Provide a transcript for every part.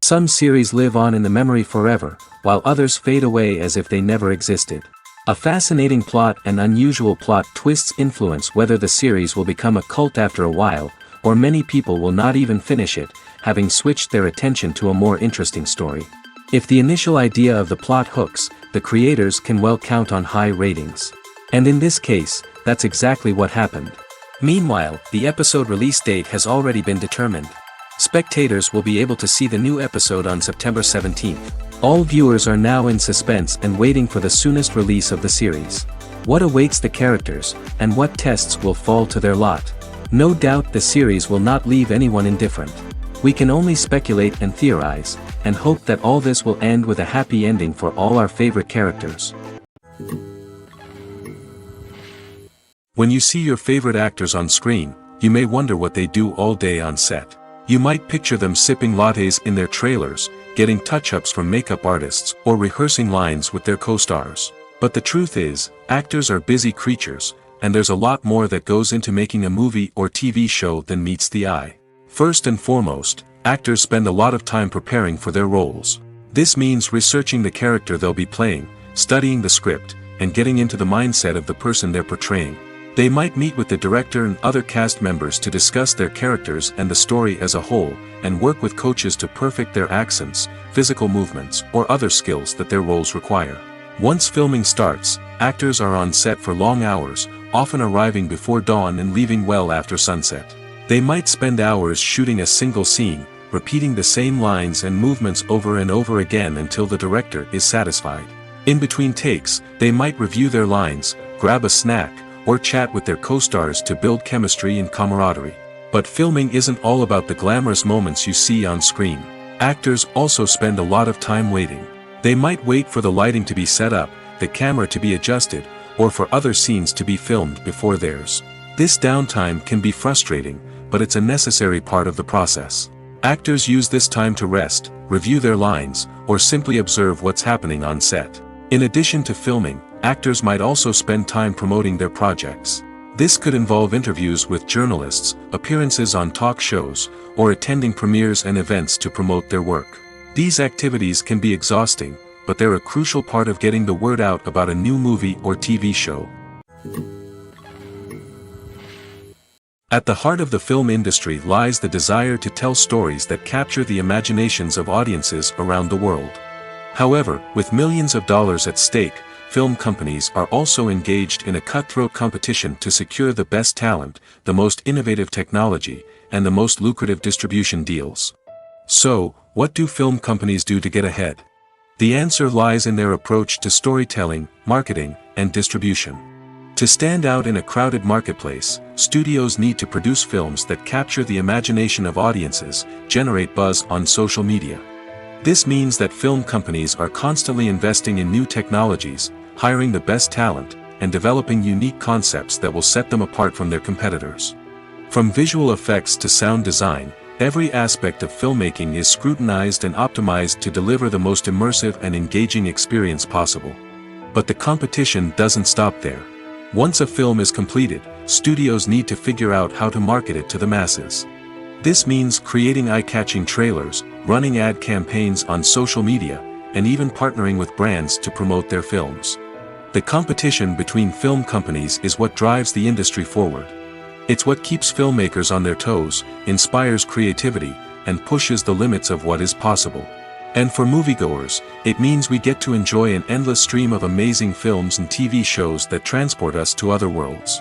Some series live on in the memory forever, while others fade away as if they never existed. A fascinating plot and unusual plot twists influence whether the series will become a cult after a while, or many people will not even finish it, having switched their attention to a more interesting story. If the initial idea of the plot hooks, the creators can well count on high ratings. And in this case, that's exactly what happened. Meanwhile, the episode release date has already been determined. Spectators will be able to see the new episode on September 17th. All viewers are now in suspense and waiting for the soonest release of the series. What awaits the characters, and what tests will fall to their lot? No doubt the series will not leave anyone indifferent. We can only speculate and theorize, and hope that all this will end with a happy ending for all our favorite characters. When you see your favorite actors on screen, you may wonder what they do all day on set. You might picture them sipping lattes in their trailers, getting touch-ups from makeup artists, or rehearsing lines with their co-stars. But the truth is, actors are busy creatures, and there's a lot more that goes into making a movie or TV show than meets the eye. First and foremost, actors spend a lot of time preparing for their roles. This means researching the character they'll be playing, studying the script, and getting into the mindset of the person they're portraying. They might meet with the director and other cast members to discuss their characters and the story as a whole, and work with coaches to perfect their accents, physical movements, or other skills that their roles require. Once filming starts, actors are on set for long hours, often arriving before dawn and leaving well after sunset. They might spend hours shooting a single scene, repeating the same lines and movements over and over again until the director is satisfied. In between takes, they might review their lines, grab a snack, or chat with their co-stars to build chemistry and camaraderie. But filming isn't all about the glamorous moments you see on screen. Actors also spend a lot of time waiting. They might wait for the lighting to be set up, the camera to be adjusted, or for other scenes to be filmed before theirs. This downtime can be frustrating, but it's a necessary part of the process. Actors use this time to rest, review their lines, or simply observe what's happening on set. In addition to filming, actors might also spend time promoting their projects. This could involve interviews with journalists, appearances on talk shows, or attending premieres and events to promote their work. These activities can be exhausting, but they're a crucial part of getting the word out about a new movie or TV show. At the heart of the film industry lies the desire to tell stories that capture the imaginations of audiences around the world. However, with millions of dollars at stake, film companies are also engaged in a cutthroat competition to secure the best talent, the most innovative technology, and the most lucrative distribution deals. So, what do film companies do to get ahead? The answer lies in their approach to storytelling, marketing, and distribution. To stand out in a crowded marketplace, studios need to produce films that capture the imagination of audiences, generate buzz on social media. This means that film companies are constantly investing in new technologies, hiring the best talent, and developing unique concepts that will set them apart from their competitors. From visual effects to sound design, every aspect of filmmaking is scrutinized and optimized to deliver the most immersive and engaging experience possible. But the competition doesn't stop there. Once a film is completed, studios need to figure out how to market it to the masses. This means creating eye-catching trailers, running ad campaigns on social media, and even partnering with brands to promote their films. The competition between film companies is what drives the industry forward. It's what keeps filmmakers on their toes, inspires creativity, and pushes the limits of what is possible. And for moviegoers, it means we get to enjoy an endless stream of amazing films and TV shows that transport us to other worlds.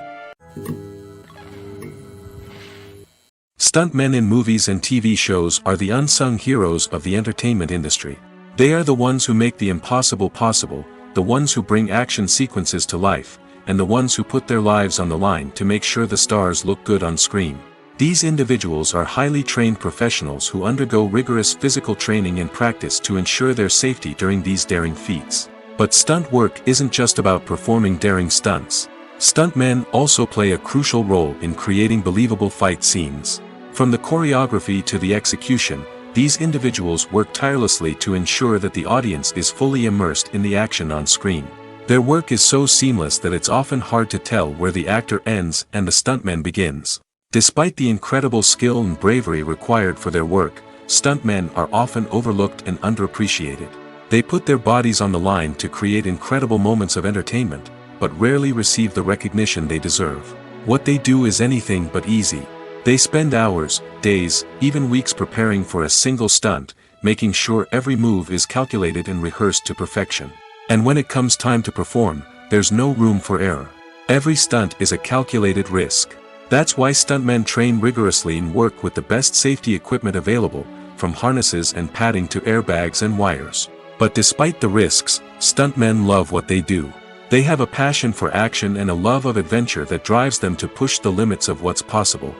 Stuntmen in movies and TV shows are the unsung heroes of the entertainment industry. They are the ones who make the impossible possible, the ones who bring action sequences to life, and the ones who put their lives on the line to make sure the stars look good on screen. These individuals are highly trained professionals who undergo rigorous physical training and practice to ensure their safety during these daring feats. But stunt work isn't just about performing daring stunts. Stuntmen also play a crucial role in creating believable fight scenes. From the choreography to the execution, these individuals work tirelessly to ensure that the audience is fully immersed in the action on screen. Their work is so seamless that it's often hard to tell where the actor ends and the stuntman begins. Despite the incredible skill and bravery required for their work, stuntmen are often overlooked and underappreciated. They put their bodies on the line to create incredible moments of entertainment, but rarely receive the recognition they deserve. What they do is anything but easy. They spend hours, days, even weeks preparing for a single stunt, making sure every move is calculated and rehearsed to perfection. And when it comes time to perform, there's no room for error. Every stunt is a calculated risk. That's why stuntmen train rigorously and work with the best safety equipment available, from harnesses and padding to airbags and wires. But despite the risks, stuntmen love what they do. They have a passion for action and a love of adventure that drives them to push the limits of what's possible.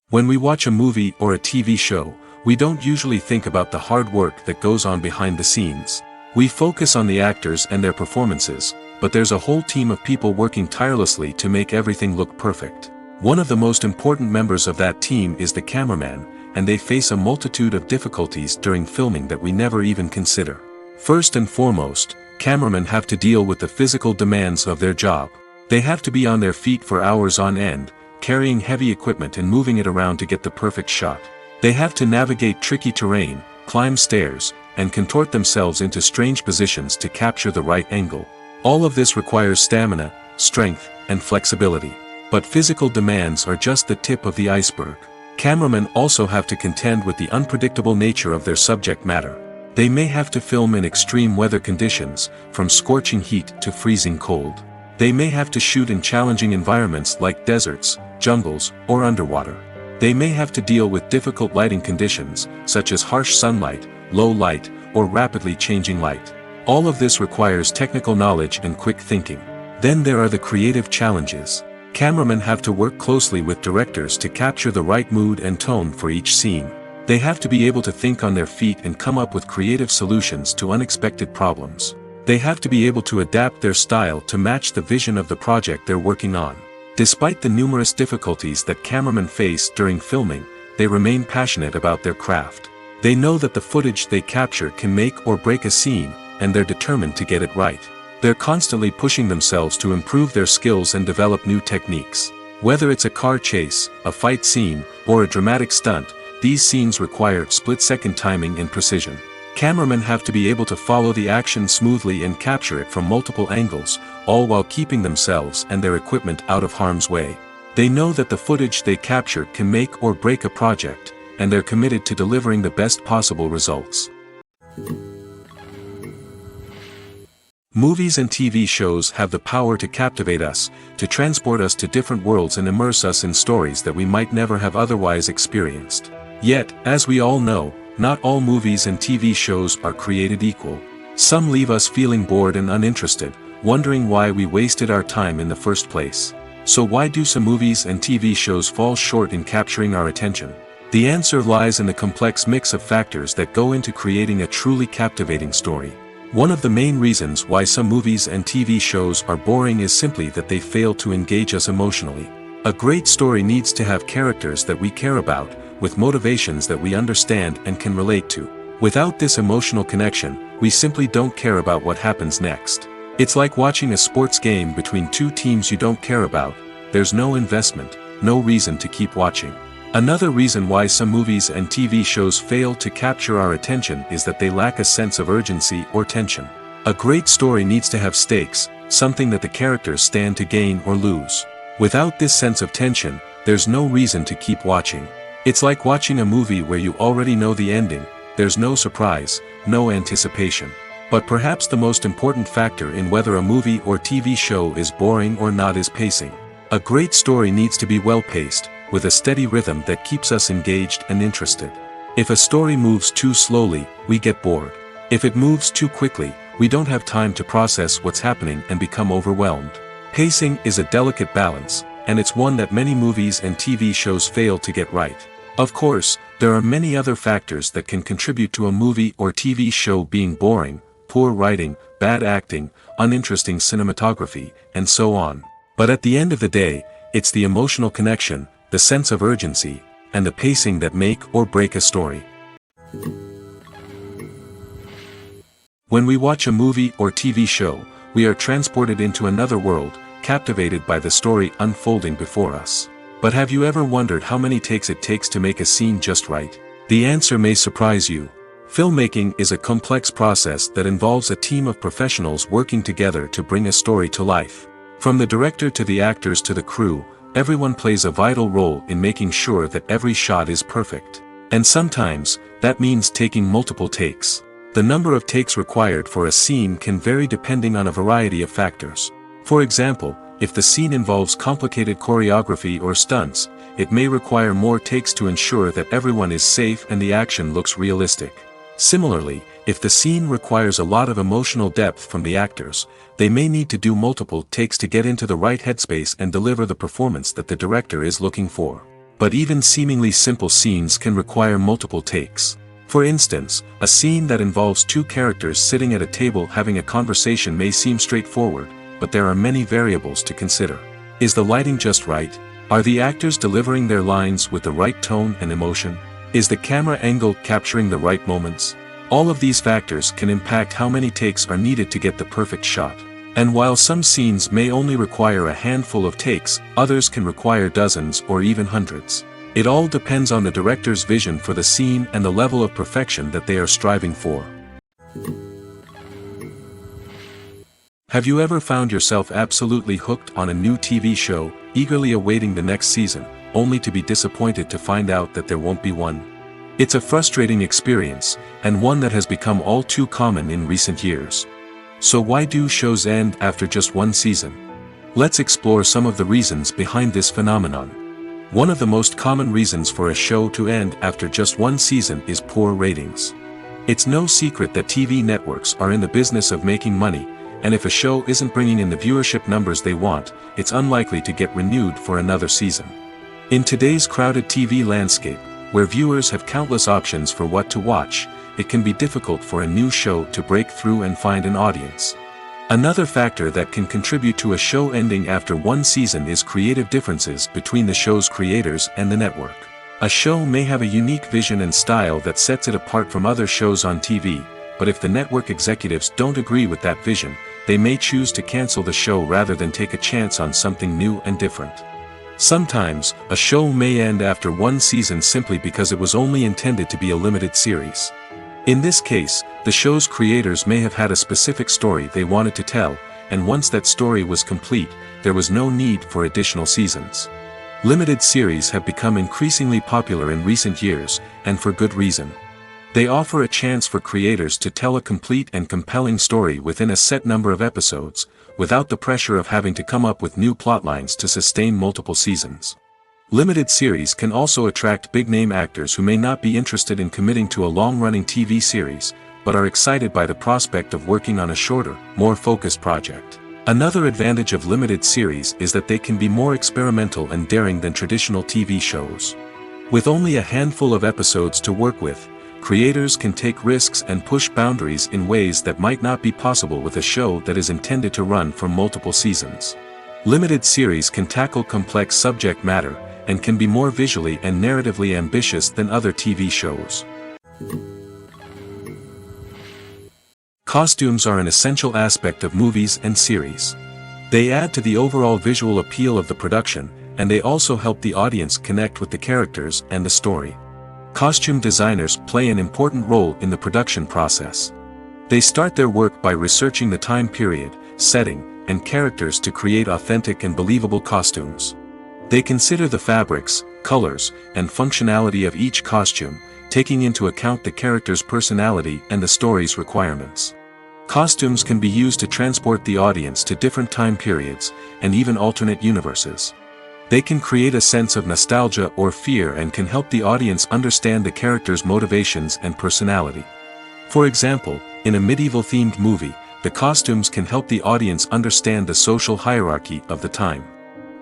When we watch a movie or a TV show, we don't usually think about the hard work that goes on behind the scenes. We focus on the actors and their performances, but there's a whole team of people working tirelessly to make everything look perfect. One of the most important members of that team is the cameraman, and they face a multitude of difficulties during filming that we never even consider. First and foremost, cameramen have to deal with the physical demands of their job. They have to be on their feet for hours on end, carrying heavy equipment and moving it around to get the perfect shot. They have to navigate tricky terrain, climb stairs, and contort themselves into strange positions to capture the right angle. All of this requires stamina, strength, and flexibility. But physical demands are just the tip of the iceberg. Cameramen also have to contend with the unpredictable nature of their subject matter. They may have to film in extreme weather conditions, from scorching heat to freezing cold. They may have to shoot in challenging environments like deserts, jungles, or underwater. They may have to deal with difficult lighting conditions, such as harsh sunlight, low light, or rapidly changing light. All of this requires technical knowledge and quick thinking. Then there are the creative challenges. Cameramen have to work closely with directors to capture the right mood and tone for each scene. They have to be able to think on their feet and come up with creative solutions to unexpected problems. They have to be able to adapt their style to match the vision of the project they're working on. Despite the numerous difficulties that cameramen face during filming, they remain passionate about their craft. They know that the footage they capture can make or break a scene, and they're determined to get it right. They're constantly pushing themselves to improve their skills and develop new techniques. Whether it's a car chase, a fight scene, or a dramatic stunt, these scenes require split-second timing and precision. Cameramen have to be able to follow the action smoothly and capture it from multiple angles, all while keeping themselves and their equipment out of harm's way. They know that the footage they capture can make or break a project, and they're committed to delivering the best possible results. Movies and TV shows have the power to captivate us, to transport us to different worlds and immerse us in stories that we might never have otherwise experienced. Yet, as we all know, not all movies and TV shows are created equal. Some leave us feeling bored and uninterested, wondering why we wasted our time in the first place. So why do some movies and TV shows fall short in capturing our attention? The answer lies in the complex mix of factors that go into creating a truly captivating story. One of the main reasons why some movies and TV shows are boring is simply that they fail to engage us emotionally. A great story needs to have characters that we care about, with motivations that we understand and can relate to. Without this emotional connection, we simply don't care about what happens next. It's like watching a sports game between two teams you don't care about. There's no investment, no reason to keep watching. Another reason why some movies and TV shows fail to capture our attention is that they lack a sense of urgency or tension. A great story needs to have stakes, something that the characters stand to gain or lose. Without this sense of tension, there's no reason to keep watching. It's like watching a movie where you already know the ending. There's no surprise, no anticipation. But perhaps the most important factor in whether a movie or TV show is boring or not is pacing. A great story needs to be well-paced, with a steady rhythm that keeps us engaged and interested. If a story moves too slowly, we get bored. If it moves too quickly, we don't have time to process what's happening and become overwhelmed. Pacing is a delicate balance, and it's one that many movies and TV shows fail to get right. Of course, there are many other factors that can contribute to a movie or TV show being boring: poor writing, bad acting, uninteresting cinematography, and so on. But at the end of the day, it's the emotional connection, the sense of urgency, and the pacing that make or break a story. When we watch a movie or TV show, we are transported into another world, captivated by the story unfolding before us. But have you ever wondered how many takes it takes to make a scene just right? The answer may surprise you. Filmmaking is a complex process that involves a team of professionals working together to bring a story to life. From the director to the actors to the crew, everyone plays a vital role in making sure that every shot is perfect. And sometimes, that means taking multiple takes. The number of takes required for a scene can vary depending on a variety of factors. For example, if the scene involves complicated choreography or stunts, it may require more takes to ensure that everyone is safe and the action looks realistic. Similarly, if the scene requires a lot of emotional depth from the actors, they may need to do multiple takes to get into the right headspace and deliver the performance that the director is looking for. But even seemingly simple scenes can require multiple takes. For instance, a scene that involves two characters sitting at a table having a conversation may seem straightforward, but there are many variables to consider. Is the lighting just right? Are the actors delivering their lines with the right tone and emotion? Is the camera angle capturing the right moments? All of these factors can impact how many takes are needed to get the perfect shot. And while some scenes may only require a handful of takes, others can require dozens or even hundreds. It all depends on the director's vision for the scene and the level of perfection that they are striving for. Have you ever found yourself absolutely hooked on a new TV show, eagerly awaiting the next season, only to be disappointed to find out that there won't be one? It's a frustrating experience, and one that has become all too common in recent years. So why do shows end after just one season? Let's explore some of the reasons behind this phenomenon. One of the most common reasons for a show to end after just one season is poor ratings. It's no secret that TV networks are in the business of making money, and if a show isn't bringing in the viewership numbers they want, it's unlikely to get renewed for another season. In today's crowded TV landscape, where viewers have countless options for what to watch, it can be difficult for a new show to break through and find an audience. Another factor that can contribute to a show ending after one season is creative differences between the show's creators and the network. A show may have a unique vision and style that sets it apart from other shows on TV, but if the network executives don't agree with that vision, they may choose to cancel the show rather than take a chance on something new and different. Sometimes, a show may end after one season simply because it was only intended to be a limited series. In this case, the show's creators may have had a specific story they wanted to tell, and once that story was complete, there was no need for additional seasons. Limited series have become increasingly popular in recent years, and for good reason. They offer a chance for creators to tell a complete and compelling story within a set number of episodes, without the pressure of having to come up with new plotlines to sustain multiple seasons. Limited series can also attract big-name actors who may not be interested in committing to a long-running TV series, but are excited by the prospect of working on a shorter, more focused project. Another advantage of limited series is that they can be more experimental and daring than traditional TV shows. With only a handful of episodes to work with, creators can take risks and push boundaries in ways that might not be possible with a show that is intended to run for multiple seasons. Limited series can tackle complex subject matter, and can be more visually and narratively ambitious than other TV shows. Costumes are an essential aspect of movies and series. They add to the overall visual appeal of the production, and they also help the audience connect with the characters and the story. Costume designers play an important role in the production process. They start their work by researching the time period, setting, and characters to create authentic and believable costumes. They consider the fabrics, colors, and functionality of each costume, taking into account the character's personality and the story's requirements. Costumes can be used to transport the audience to different time periods, and even alternate universes. They can create a sense of nostalgia or fear and can help the audience understand the character's motivations and personality. For example, in a medieval-themed movie, the costumes can help the audience understand the social hierarchy of the time.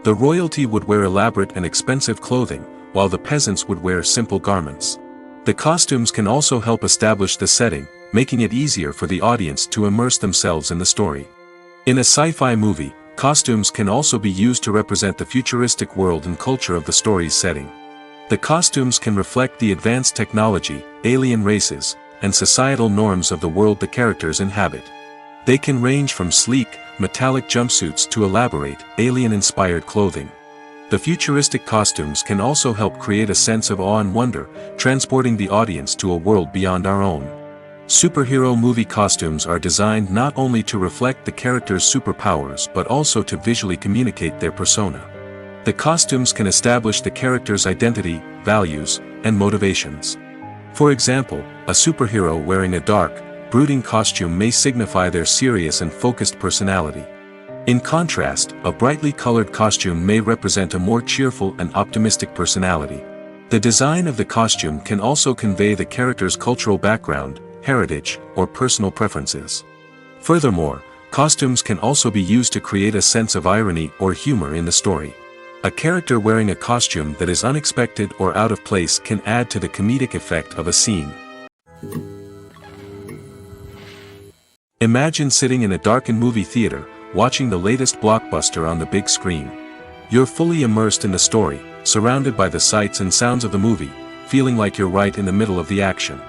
The royalty would wear elaborate and expensive clothing, while the peasants would wear simple garments. The costumes can also help establish the setting, making it easier for the audience to immerse themselves in the story. In a sci-fi movie, costumes can also be used to represent the futuristic world and culture of the story's setting. The costumes can reflect the advanced technology, alien races, and societal norms of the world the characters inhabit. They can range from sleek, metallic jumpsuits to elaborate, alien-inspired clothing. The futuristic costumes can also help create a sense of awe and wonder, transporting the audience to a world beyond our own. Superhero movie costumes are designed not only to reflect the character's superpowers but also to visually communicate their persona. The costumes can establish the character's identity, values, and motivations. For example, a superhero wearing a dark, brooding costume may signify their serious and focused personality. In contrast, a brightly colored costume may represent a more cheerful and optimistic personality. The design of the costume can also convey the character's cultural background, heritage, or personal preferences. Furthermore, costumes can also be used to create a sense of irony or humor in the story. A character wearing a costume that is unexpected or out of place can add to the comedic effect of a scene. Imagine sitting in a darkened movie theater, watching the latest blockbuster on the big screen. You're fully immersed in the story, surrounded by the sights and sounds of the movie, feeling like you're right in the middle of the action.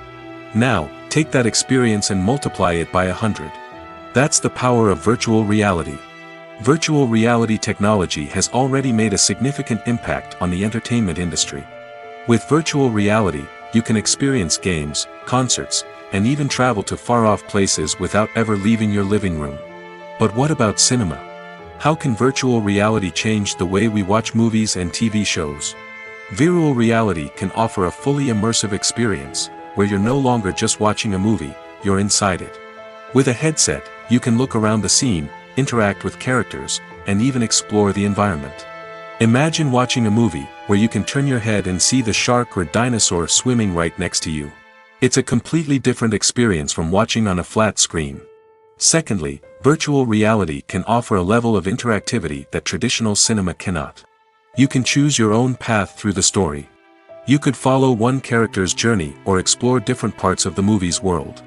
Now, take that experience and multiply it by 100. That's the power of virtual reality. Virtual reality technology has already made a significant impact on the entertainment industry. With virtual reality, you can experience games, concerts, and even travel to far-off places without ever leaving your living room. But what about cinema? How can virtual reality change the way we watch movies and TV shows? Virtual reality can offer a fully immersive experience, where you're no longer just watching a movie, you're inside it. With a headset, you can look around the scene, interact with characters, and even explore the environment. Imagine watching a movie where you can turn your head and see the shark or dinosaur swimming right next to you. It's a completely different experience from watching on a flat screen. Secondly, virtual reality can offer a level of interactivity that traditional cinema cannot. You can choose your own path through the story. You could follow one character's journey or explore different parts of the movie's world.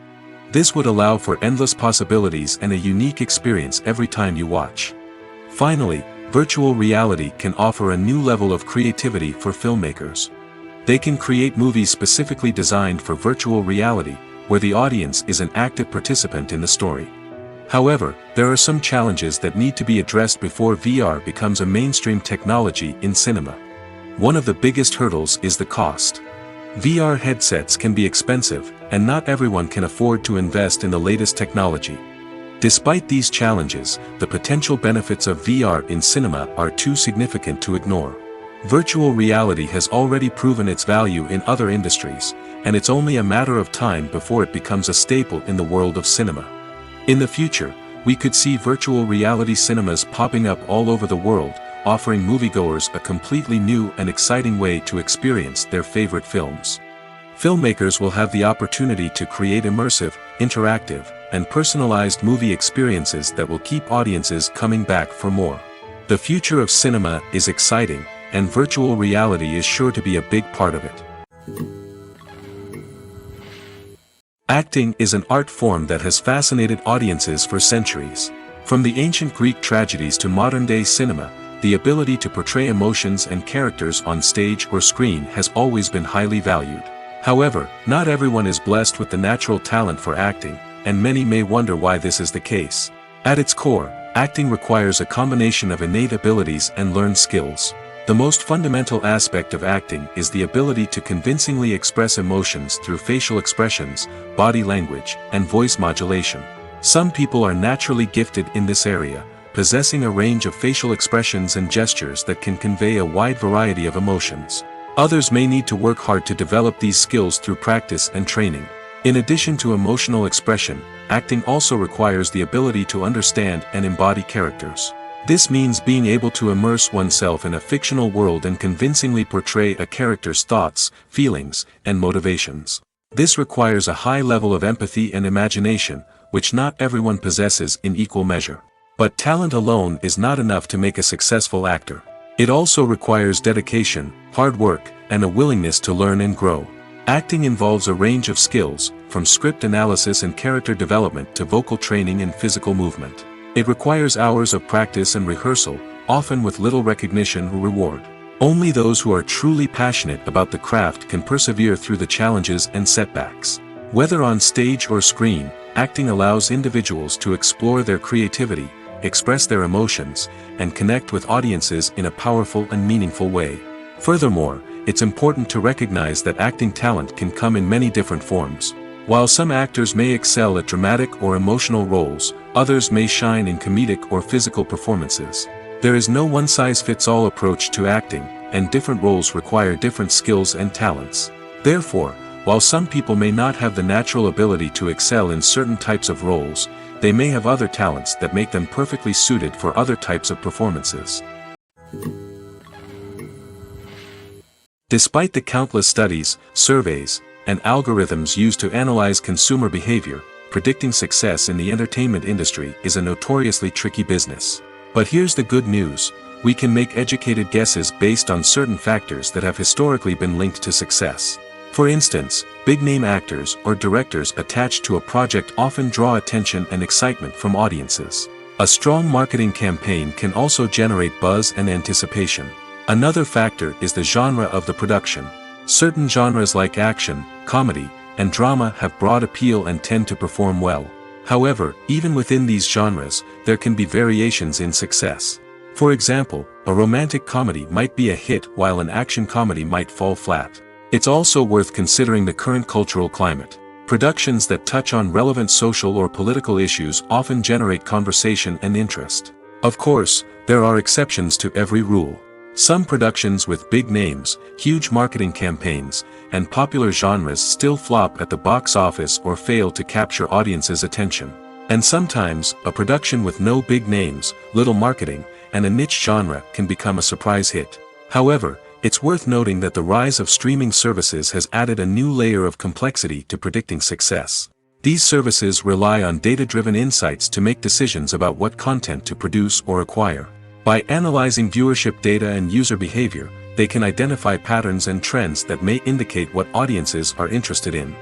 This would allow for endless possibilities and a unique experience every time you watch. Finally, virtual reality can offer a new level of creativity for filmmakers. They can create movies specifically designed for virtual reality, where the audience is an active participant in the story. However, there are some challenges that need to be addressed before VR becomes a mainstream technology in cinema. One of the biggest hurdles is the cost. VR headsets can be expensive, and not everyone can afford to invest in the latest technology. Despite these challenges, the potential benefits of VR in cinema are too significant to ignore. Virtual reality has already proven its value in other industries, and it's only a matter of time before it becomes a staple in the world of cinema. In the future, we could see virtual reality cinemas popping up all over the world, offering moviegoers a completely new and exciting way to experience their favorite films. Filmmakers will have the opportunity to create immersive, interactive, and personalized movie experiences that will keep audiences coming back for more. The future of cinema is exciting, and virtual reality is sure to be a big part of it. Acting is an art form that has fascinated audiences for centuries. From the ancient Greek tragedies to modern-day cinema, the ability to portray emotions and characters on stage or screen has always been highly valued. However, not everyone is blessed with the natural talent for acting, and many may wonder why this is the case. At its core, acting requires a combination of innate abilities and learned skills. The most fundamental aspect of acting is the ability to convincingly express emotions through facial expressions, body language, and voice modulation. Some people are naturally gifted in this area, possessing a range of facial expressions and gestures that can convey a wide variety of emotions. Others may need to work hard to develop these skills through practice and training. In addition to emotional expression, acting also requires the ability to understand and embody characters. This means being able to immerse oneself in a fictional world and convincingly portray a character's thoughts, feelings, and motivations. This requires a high level of empathy and imagination, which not everyone possesses in equal measure. But talent alone is not enough to make a successful actor. It also requires dedication, hard work, and a willingness to learn and grow. Acting involves a range of skills, from script analysis and character development to vocal training and physical movement. It requires hours of practice and rehearsal, often with little recognition or reward. Only those who are truly passionate about the craft can persevere through the challenges and setbacks. Whether on stage or screen, acting allows individuals to explore their creativity, express their emotions, and connect with audiences in a powerful and meaningful way. Furthermore, it's important to recognize that acting talent can come in many different forms. While some actors may excel at dramatic or emotional roles, others may shine in comedic or physical performances. There is no one-size-fits-all approach to acting, and different roles require different skills and talents. Therefore, while some people may not have the natural ability to excel in certain types of roles, they may have other talents that make them perfectly suited for other types of performances. Despite the countless studies, surveys, and algorithms used to analyze consumer behavior, predicting success in the entertainment industry is a notoriously tricky business. But here's the good news: we can make educated guesses based on certain factors that have historically been linked to success. For instance, big-name actors or directors attached to a project often draw attention and excitement from audiences. A strong marketing campaign can also generate buzz and anticipation. Another factor is the genre of the production. Certain genres like action, comedy, and drama have broad appeal and tend to perform well. However, even within these genres, there can be variations in success. For example, a romantic comedy might be a hit while an action comedy might fall flat. It's also worth considering the current cultural climate. Productions that touch on relevant social or political issues often generate conversation and interest. Of course, there are exceptions to every rule. Some productions with big names, huge marketing campaigns, and popular genres still flop at the box office or fail to capture audiences' attention. And sometimes, a production with no big names, little marketing, and a niche genre can become a surprise hit. However, it's worth noting that the rise of streaming services has added a new layer of complexity to predicting success. These services rely on data-driven insights to make decisions about what content to produce or acquire. By analyzing viewership data and user behavior, they can identify patterns and trends that may indicate what audiences are interested in.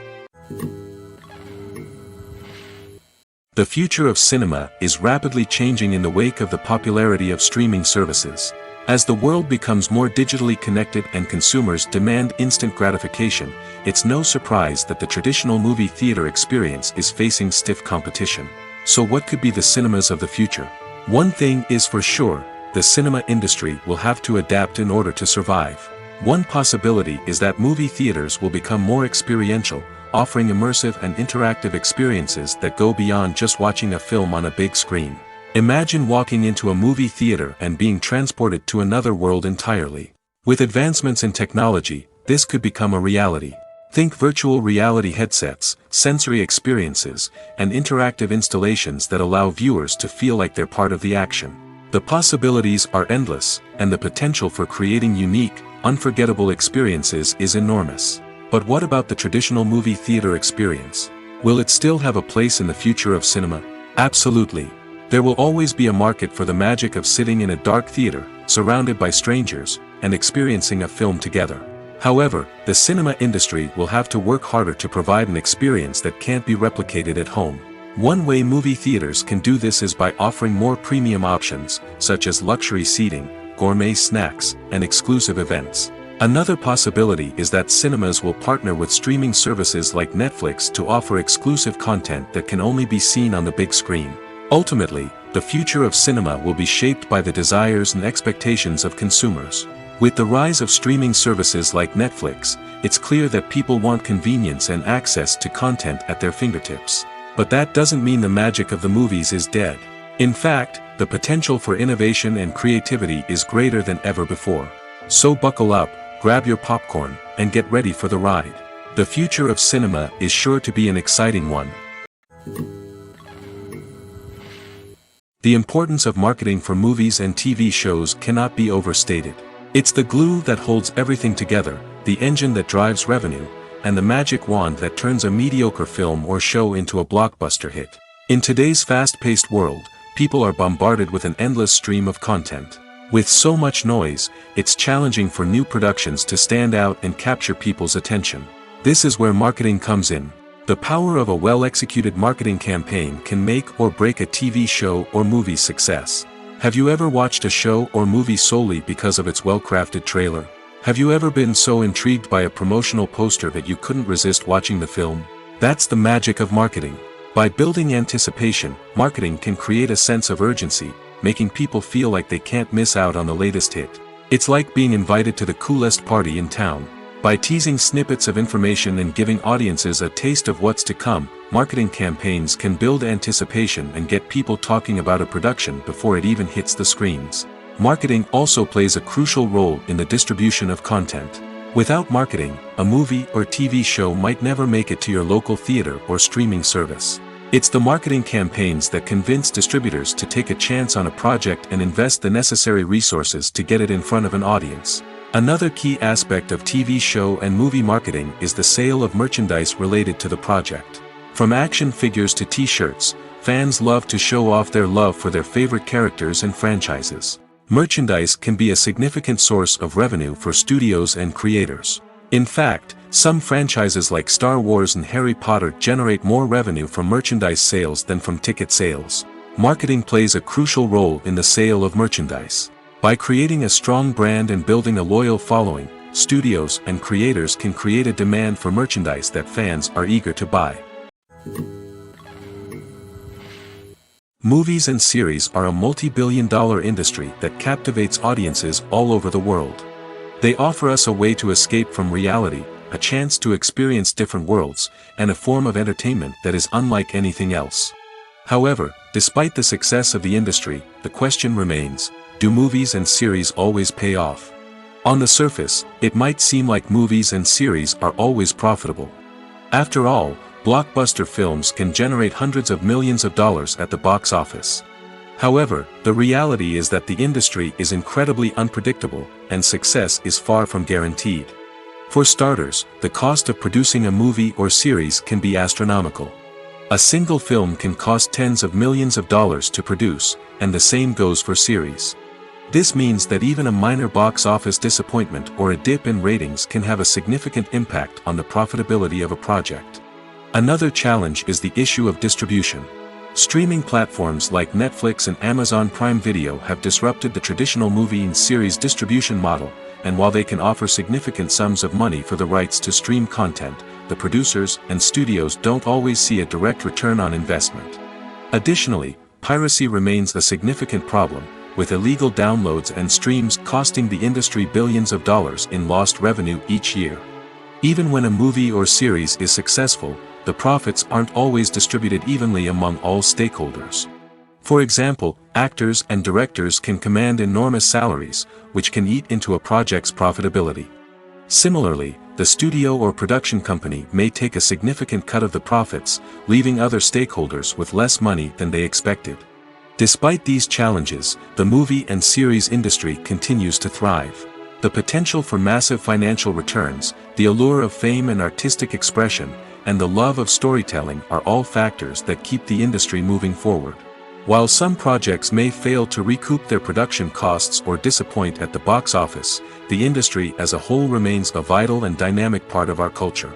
The future of cinema is rapidly changing in the wake of the popularity of streaming services. As the world becomes more digitally connected and consumers demand instant gratification, it's no surprise that the traditional movie theater experience is facing stiff competition. So what could be the cinemas of the future? One thing is for sure: the cinema industry will have to adapt in order to survive. One possibility is that movie theaters will become more experiential, offering immersive and interactive experiences that go beyond just watching a film on a big screen. Imagine walking into a movie theater and being transported to another world entirely. With advancements in technology, this could become a reality. Think virtual reality headsets, sensory experiences, and interactive installations that allow viewers to feel like they're part of the action. The possibilities are endless, and the potential for creating unique, unforgettable experiences is enormous. But what about the traditional movie theater experience? Will it still have a place in the future of cinema? Absolutely. There will always be a market for the magic of sitting in a dark theater, surrounded by strangers, and experiencing a film together. However, the cinema industry will have to work harder to provide an experience that can't be replicated at home. One way movie theaters can do this is by offering more premium options, such as luxury seating, gourmet snacks, and exclusive events. Another possibility is that cinemas will partner with streaming services like Netflix to offer exclusive content that can only be seen on the big screen. Ultimately, the future of cinema will be shaped by the desires and expectations of consumers. With the rise of streaming services like Netflix, it's clear that people want convenience and access to content at their fingertips. But that doesn't mean the magic of the movies is dead. In fact, the potential for innovation and creativity is greater than ever before. So buckle up, grab your popcorn, and get ready for the ride. The future of cinema is sure to be an exciting one. The importance of marketing for movies and TV shows cannot be overstated. It's the glue that holds everything together, the engine that drives revenue, and the magic wand that turns a mediocre film or show into a blockbuster hit. In today's fast-paced world, people are bombarded with an endless stream of content. With so much noise, it's challenging for new productions to stand out and capture people's attention. This is where marketing comes in. The power of a well-executed marketing campaign can make or break a TV show or movie's success. Have you ever watched a show or movie solely because of its well-crafted trailer? Have you ever been so intrigued by a promotional poster that you couldn't resist watching the film? That's the magic of marketing. By building anticipation, marketing can create a sense of urgency, making people feel like they can't miss out on the latest hit. It's like being invited to the coolest party in town. By teasing snippets of information and giving audiences a taste of what's to come, marketing campaigns can build anticipation and get people talking about a production before it even hits the screens. Marketing also plays a crucial role in the distribution of content. Without marketing, a movie or TV show might never make it to your local theater or streaming service. It's the marketing campaigns that convince distributors to take a chance on a project and invest the necessary resources to get it in front of an audience. Another key aspect of TV show and movie marketing is the sale of merchandise related to the project. From action figures to t-shirts, fans love to show off their love for their favorite characters and franchises. Merchandise can be a significant source of revenue for studios and creators. In fact, some franchises like Star Wars and Harry Potter generate more revenue from merchandise sales than from ticket sales. Marketing plays a crucial role in the sale of merchandise. By creating a strong brand and building a loyal following, studios and creators can create a demand for merchandise that fans are eager to buy. Movies and series are a multi-billion-dollar industry that captivates audiences all over the world. They offer us a way to escape from reality, a chance to experience different worlds, and a form of entertainment that is unlike anything else. However, despite the success of the industry, the question remains, do movies and series always pay off? On the surface, it might seem like movies and series are always profitable. After all, blockbuster films can generate hundreds of millions of dollars at the box office. However, the reality is that the industry is incredibly unpredictable, and success is far from guaranteed. For starters, the cost of producing a movie or series can be astronomical. A single film can cost tens of millions of dollars to produce, and the same goes for series. This means that even a minor box office disappointment or a dip in ratings can have a significant impact on the profitability of a project. Another challenge is the issue of distribution. Streaming platforms like Netflix and Amazon Prime Video have disrupted the traditional movie and series distribution model, and while they can offer significant sums of money for the rights to stream content, the producers and studios don't always see a direct return on investment. Additionally, piracy remains a significant problem, with illegal downloads and streams costing the industry billions of dollars in lost revenue each year. Even when a movie or series is successful, the profits aren't always distributed evenly among all stakeholders. For example, actors and directors can command enormous salaries, which can eat into a project's profitability. Similarly, the studio or production company may take a significant cut of the profits, leaving other stakeholders with less money than they expected. Despite these challenges, the movie and series industry continues to thrive. The potential for massive financial returns, the allure of fame and artistic expression, and the love of storytelling are all factors that keep the industry moving forward. While some projects may fail to recoup their production costs or disappoint at the box office, the industry as a whole remains a vital and dynamic part of our culture.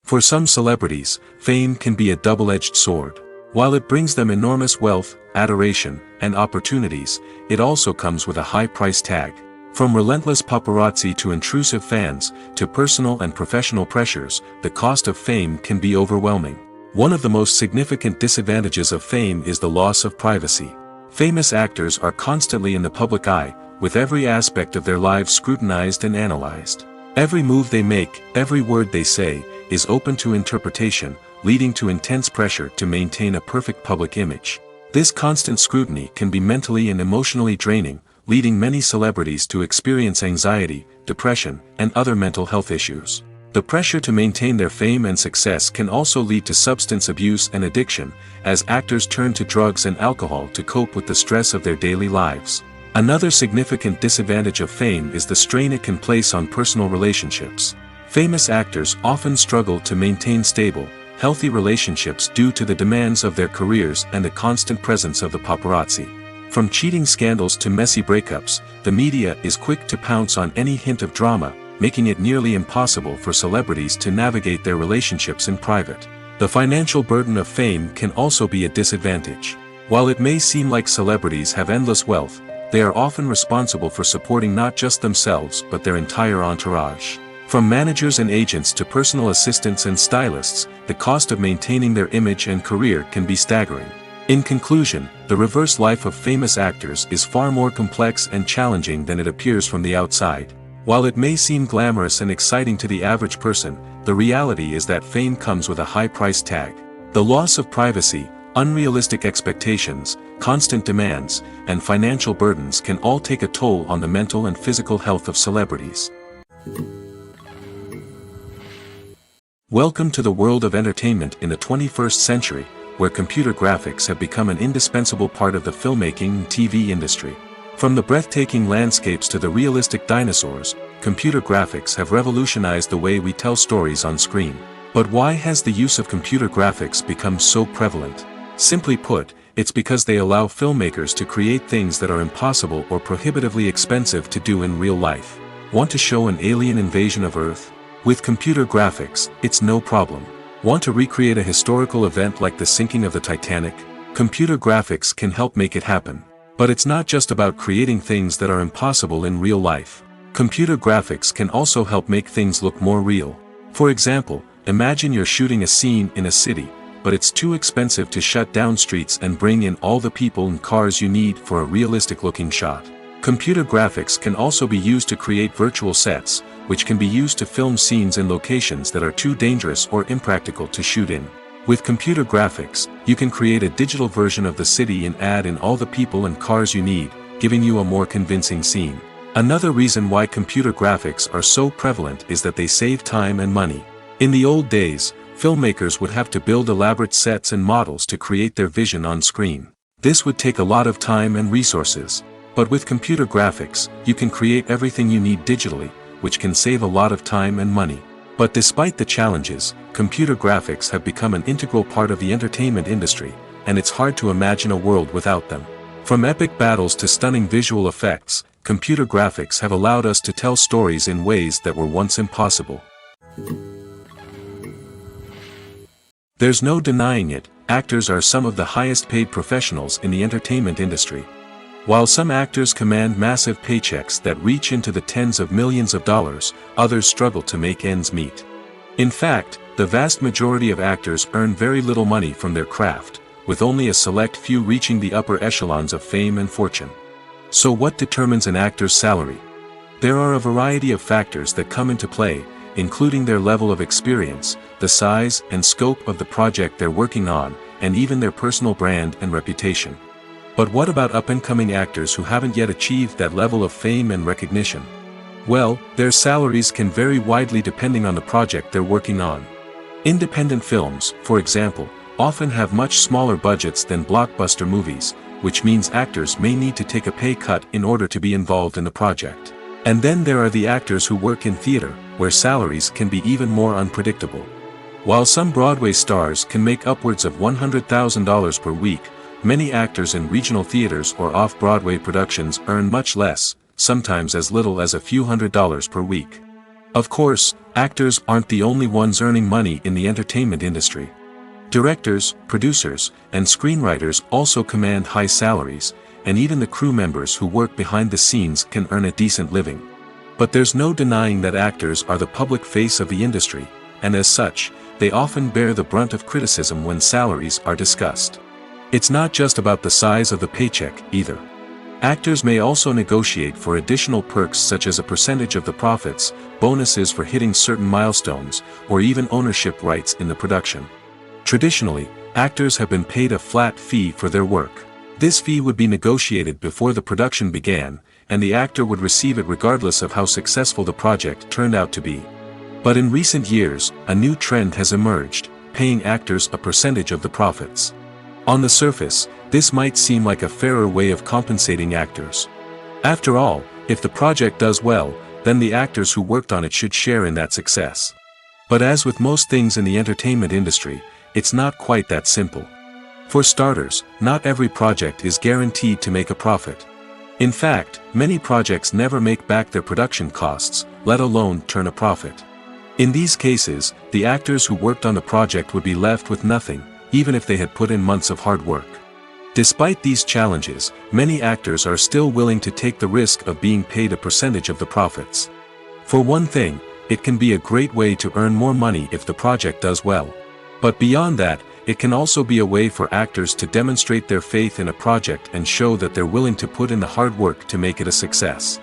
For some celebrities, fame can be a double-edged sword. While it brings them enormous wealth, adoration, and opportunities, it also comes with a high price tag. From relentless paparazzi to intrusive fans, to personal and professional pressures, the cost of fame can be overwhelming. One of the most significant disadvantages of fame is the loss of privacy. Famous actors are constantly in the public eye, with every aspect of their lives scrutinized and analyzed. Every move they make, every word they say, is open to interpretation, leading to intense pressure to maintain a perfect public image. This constant scrutiny can be mentally and emotionally draining, leading many celebrities to experience anxiety, depression, and other mental health issues. The pressure to maintain their fame and success can also lead to substance abuse and addiction, as actors turn to drugs and alcohol to cope with the stress of their daily lives. Another significant disadvantage of fame is the strain it can place on personal relationships. Famous actors often struggle to maintain stable, healthy relationships due to the demands of their careers and the constant presence of the paparazzi. From cheating scandals to messy breakups, the media is quick to pounce on any hint of drama, making it nearly impossible for celebrities to navigate their relationships in private. The financial burden of fame can also be a disadvantage. While it may seem like celebrities have endless wealth, they are often responsible for supporting not just themselves but their entire entourage. From managers and agents to personal assistants and stylists, the cost of maintaining their image and career can be staggering. In conclusion, the reverse life of famous actors is far more complex and challenging than it appears from the outside. While it may seem glamorous and exciting to the average person, the reality is that fame comes with a high price tag. The loss of privacy, unrealistic expectations, constant demands, and financial burdens can all take a toll on the mental and physical health of celebrities. Welcome to the world of entertainment in the 21st century, where computer graphics have become an indispensable part of the filmmaking and TV industry. From the breathtaking landscapes to the realistic dinosaurs, computer graphics have revolutionized the way we tell stories on screen. But why has the use of computer graphics become so prevalent? Simply put, it's because they allow filmmakers to create things that are impossible or prohibitively expensive to do in real life. Want to show an alien invasion of Earth? With computer graphics, it's no problem. Want to recreate a historical event like the sinking of the Titanic? Computer graphics can help make it happen. But it's not just about creating things that are impossible in real life. Computer graphics can also help make things look more real. For example, imagine you're shooting a scene in a city, but it's too expensive to shut down streets and bring in all the people and cars you need for a realistic-looking shot. Computer graphics can also be used to create virtual sets, which can be used to film scenes in locations that are too dangerous or impractical to shoot in. With computer graphics, you can create a digital version of the city and add in all the people and cars you need, giving you a more convincing scene. Another reason why computer graphics are so prevalent is that they save time and money. In the old days, filmmakers would have to build elaborate sets and models to create their vision on screen. This would take a lot of time and resources. But with computer graphics, you can create everything you need digitally, which can save a lot of time and money. But despite the challenges, computer graphics have become an integral part of the entertainment industry, and it's hard to imagine a world without them. From epic battles to stunning visual effects, computer graphics have allowed us to tell stories in ways that were once impossible. There's no denying it, actors are some of the highest paid professionals in the entertainment industry. While some actors command massive paychecks that reach into the tens of millions of dollars, others struggle to make ends meet. In fact, the vast majority of actors earn very little money from their craft, with only a select few reaching the upper echelons of fame and fortune. So what determines an actor's salary? There are a variety of factors that come into play, including their level of experience, the size and scope of the project they're working on, and even their personal brand and reputation. But what about up-and-coming actors who haven't yet achieved that level of fame and recognition? Well, their salaries can vary widely depending on the project they're working on. Independent films, for example, often have much smaller budgets than blockbuster movies, which means actors may need to take a pay cut in order to be involved in the project. And then there are the actors who work in theater, where salaries can be even more unpredictable. While some Broadway stars can make upwards of $100,000 per week, many actors in regional theaters or off-Broadway productions earn much less, sometimes as little as a few $100s per week. Of course, actors aren't the only ones earning money in the entertainment industry. Directors, producers, and screenwriters also command high salaries, and even the crew members who work behind the scenes can earn a decent living. But there's no denying that actors are the public face of the industry, and as such, they often bear the brunt of criticism when salaries are discussed. It's not just about the size of the paycheck, either. Actors may also negotiate for additional perks such as a percentage of the profits, bonuses for hitting certain milestones, or even ownership rights in the production. Traditionally, actors have been paid a flat fee for their work. This fee would be negotiated before the production began, and the actor would receive it regardless of how successful the project turned out to be. But in recent years, a new trend has emerged, paying actors a percentage of the profits. On the surface, this might seem like a fairer way of compensating actors. After all, if the project does well, then the actors who worked on it should share in that success. But as with most things in the entertainment industry, it's not quite that simple. For starters, not every project is guaranteed to make a profit. In fact, many projects never make back their production costs, let alone turn a profit. In these cases, the actors who worked on the project would be left with nothing, even if they had put in months of hard work. Despite these challenges, many actors are still willing to take the risk of being paid a percentage of the profits. For one thing, it can be a great way to earn more money if the project does well. But beyond that, it can also be a way for actors to demonstrate their faith in a project and show that they're willing to put in the hard work to make it a success.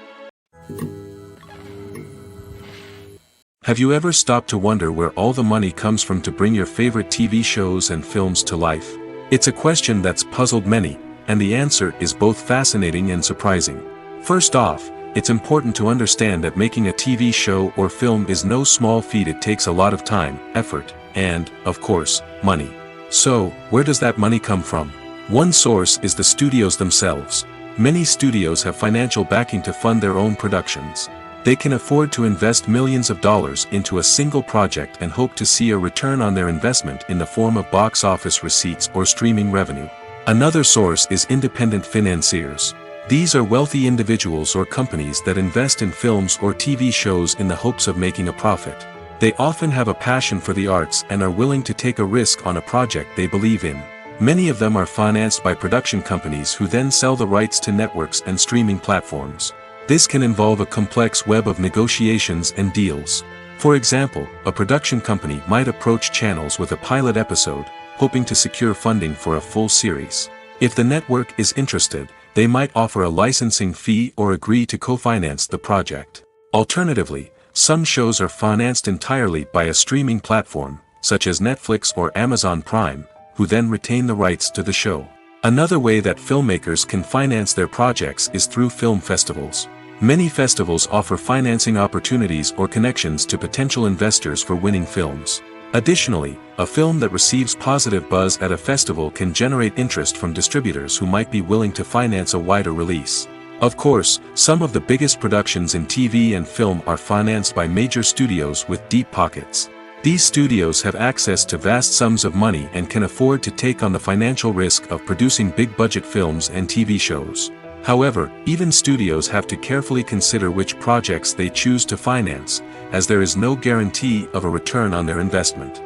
Have you ever stopped to wonder where all the money comes from to bring your favorite TV shows and films to life? It's a question that's puzzled many, and the answer is both fascinating and surprising. First off, it's important to understand that making a TV show or film is no small feat. It takes a lot of time, effort, and, of course, money. So, where does that money come from? One source is the studios themselves. Many studios have financial backing to fund their own productions. They can afford to invest millions of dollars into a single project and hope to see a return on their investment in the form of box office receipts or streaming revenue. Another source is independent financiers. These are wealthy individuals or companies that invest in films or TV shows in the hopes of making a profit. They often have a passion for the arts and are willing to take a risk on a project they believe in. Many of them are financed by production companies who then sell the rights to networks and streaming platforms. This can involve a complex web of negotiations and deals. For example, a production company might approach channels with a pilot episode, hoping to secure funding for a full series. If the network is interested, they might offer a licensing fee or agree to co-finance the project. Alternatively, some shows are financed entirely by a streaming platform, such as Netflix or Amazon Prime, who then retain the rights to the show. Another way that filmmakers can finance their projects is through film festivals. Many festivals offer financing opportunities or connections to potential investors for winning films. Additionally, a film that receives positive buzz at a festival can generate interest from distributors who might be willing to finance a wider release. Of course, some of the biggest productions in TV and film are financed by major studios with deep pockets. These studios have access to vast sums of money and can afford to take on the financial risk of producing big-budget films and TV shows. However, even studios have to carefully consider which projects they choose to finance, as there is no guarantee of a return on their investment.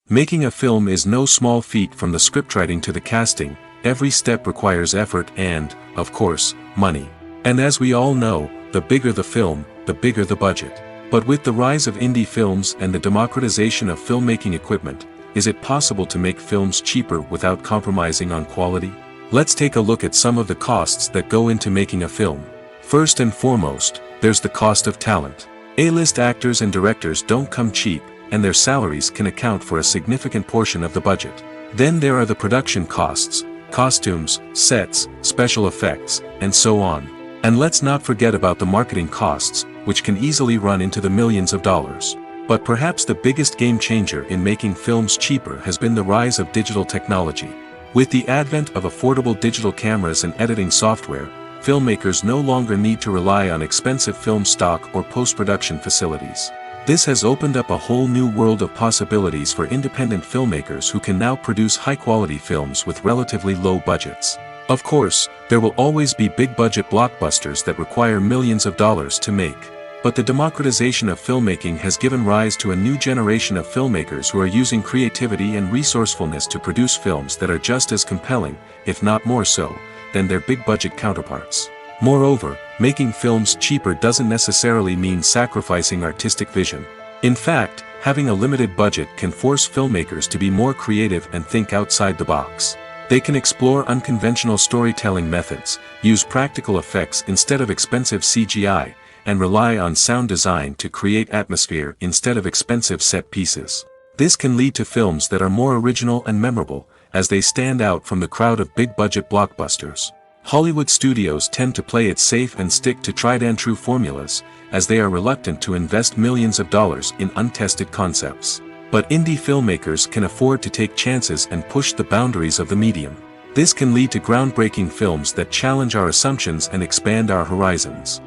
Making a film is no small feat. From the scriptwriting to the casting. Every step requires effort and, of course, money. And as we all know, the bigger the film, the bigger the budget. But with the rise of indie films and the democratization of filmmaking equipment, is it possible to make films cheaper without compromising on quality? Let's take a look at some of the costs that go into making a film. First and foremost, there's the cost of talent. A-list actors and directors don't come cheap, and their salaries can account for a significant portion of the budget. Then there are the production costs. Costumes, sets, special effects, and so on. And let's not forget about the marketing costs, which can easily run into the millions of dollars. But perhaps the biggest game changer in making films cheaper has been the rise of digital technology. With the advent of affordable digital cameras and editing software, filmmakers no longer need to rely on expensive film stock or post-production facilities. This has opened up a whole new world of possibilities for independent filmmakers who can now produce high-quality films with relatively low budgets. Of course, there will always be big-budget blockbusters that require millions of dollars to make. But the democratization of filmmaking has given rise to a new generation of filmmakers who are using creativity and resourcefulness to produce films that are just as compelling, if not more so, than their big-budget counterparts. Moreover, making films cheaper doesn't necessarily mean sacrificing artistic vision. In fact, having a limited budget can force filmmakers to be more creative and think outside the box. They can explore unconventional storytelling methods, use practical effects instead of expensive CGI, and rely on sound design to create atmosphere instead of expensive set pieces. This can lead to films that are more original and memorable, as they stand out from the crowd of big-budget blockbusters. Hollywood studios tend to play it safe and stick to tried-and-true formulas, as they are reluctant to invest millions of dollars in untested concepts. But indie filmmakers can afford to take chances and push the boundaries of the medium. This can lead to groundbreaking films that challenge our assumptions and expand our horizons.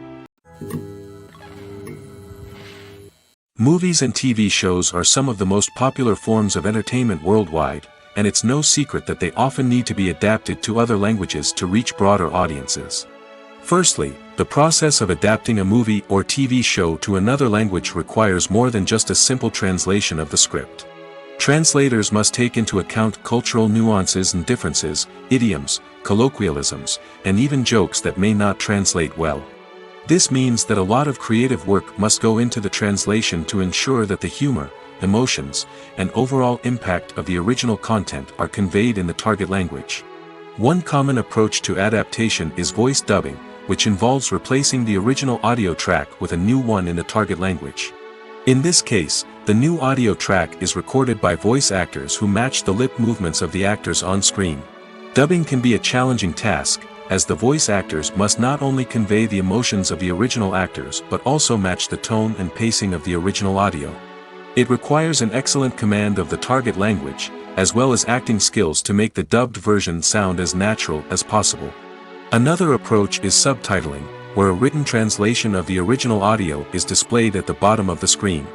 Movies and TV shows are some of the most popular forms of entertainment worldwide, and it's no secret that they often need to be adapted to other languages to reach broader audiences. Firstly, the process of adapting a movie or TV show to another language requires more than just a simple translation of the script. Translators must take into account cultural nuances and differences, idioms, colloquialisms, and even jokes that may not translate well. This means that a lot of creative work must go into the translation to ensure that the humor, emotions, and overall impact of the original content are conveyed in the target language. One common approach to adaptation is voice dubbing, which involves replacing the original audio track with a new one in the target language. In this case, the new audio track is recorded by voice actors who match the lip movements of the actors on screen. Dubbing can be a challenging task, as the voice actors must not only convey the emotions of the original actors but also match the tone and pacing of the original audio. It requires an excellent command of the target language, as well as acting skills to make the dubbed version sound as natural as possible. Another approach is subtitling, where a written translation of the original audio is displayed at the bottom of the screen.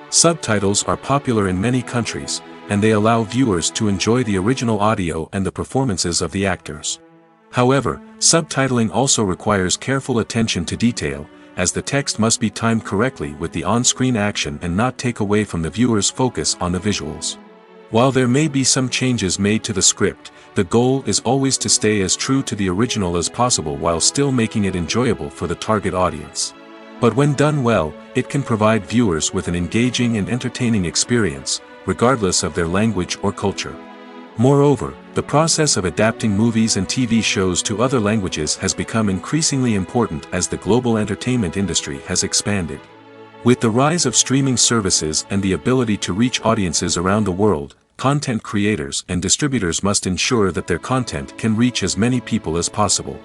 Subtitles are popular in many countries, and they allow viewers to enjoy the original audio and the performances of the actors. However, subtitling also requires careful attention to detail, as the text must be timed correctly with the on-screen action and not take away from the viewer's focus on the visuals. While there may be some changes made to the script, the goal is always to stay as true to the original as possible while still making it enjoyable for the target audience. But when done well, it can provide viewers with an engaging and entertaining experience, regardless of their language or culture. Moreover, the process of adapting movies and TV shows to other languages has become increasingly important as the global entertainment industry has expanded. With the rise of streaming services and the ability to reach audiences around the world, content creators and distributors must ensure that their content can reach as many people as possible.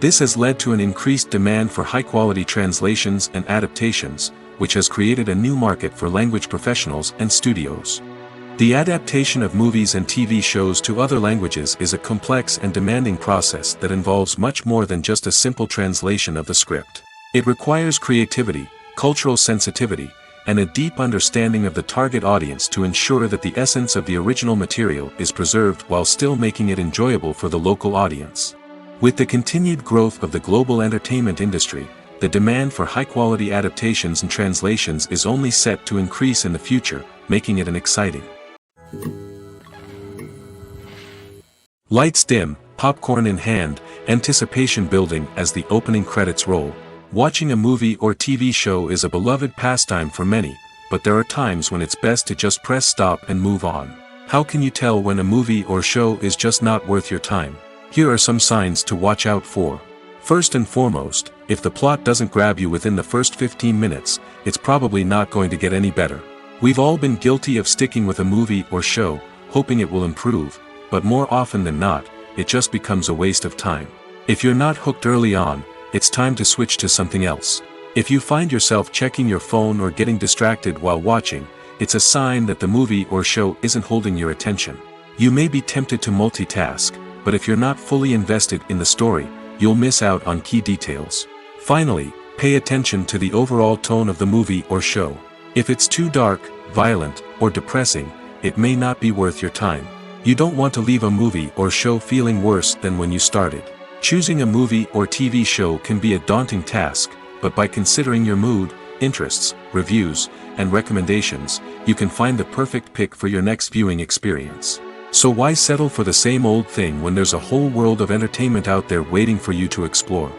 This has led to an increased demand for high-quality translations and adaptations, which has created a new market for language professionals and studios. The adaptation of movies and TV shows to other languages is a complex and demanding process that involves much more than just a simple translation of the script. It requires creativity, cultural sensitivity, and a deep understanding of the target audience to ensure that the essence of the original material is preserved while still making it enjoyable for the local audience. With the continued growth of the global entertainment industry, the demand for high-quality adaptations and translations is only set to increase in the future, making it an exciting. Lights dim, popcorn in hand, anticipation building as the opening credits roll. Watching a movie or TV show is a beloved pastime for many, but there are times when it's best to just press stop and move on. How can you tell when a movie or show is just not worth your time? Here are some signs to watch out for. First and foremost, if the plot doesn't grab you within the first 15 minutes, it's probably not going to get any better. We've all been guilty of sticking with a movie or show, hoping it will improve, but more often than not, it just becomes a waste of time. If you're not hooked early on, it's time to switch to something else. If you find yourself checking your phone or getting distracted while watching, it's a sign that the movie or show isn't holding your attention. You may be tempted to multitask, but if you're not fully invested in the story, you'll miss out on key details. Finally, pay attention to the overall tone of the movie or show. If it's too dark, violent, or depressing, it may not be worth your time. You don't want to leave a movie or show feeling worse than when you started. Choosing a movie or TV show can be a daunting task, but by considering your mood, interests, reviews, and recommendations, you can find the perfect pick for your next viewing experience. So why settle for the same old thing when there's a whole world of entertainment out there waiting for you to explore?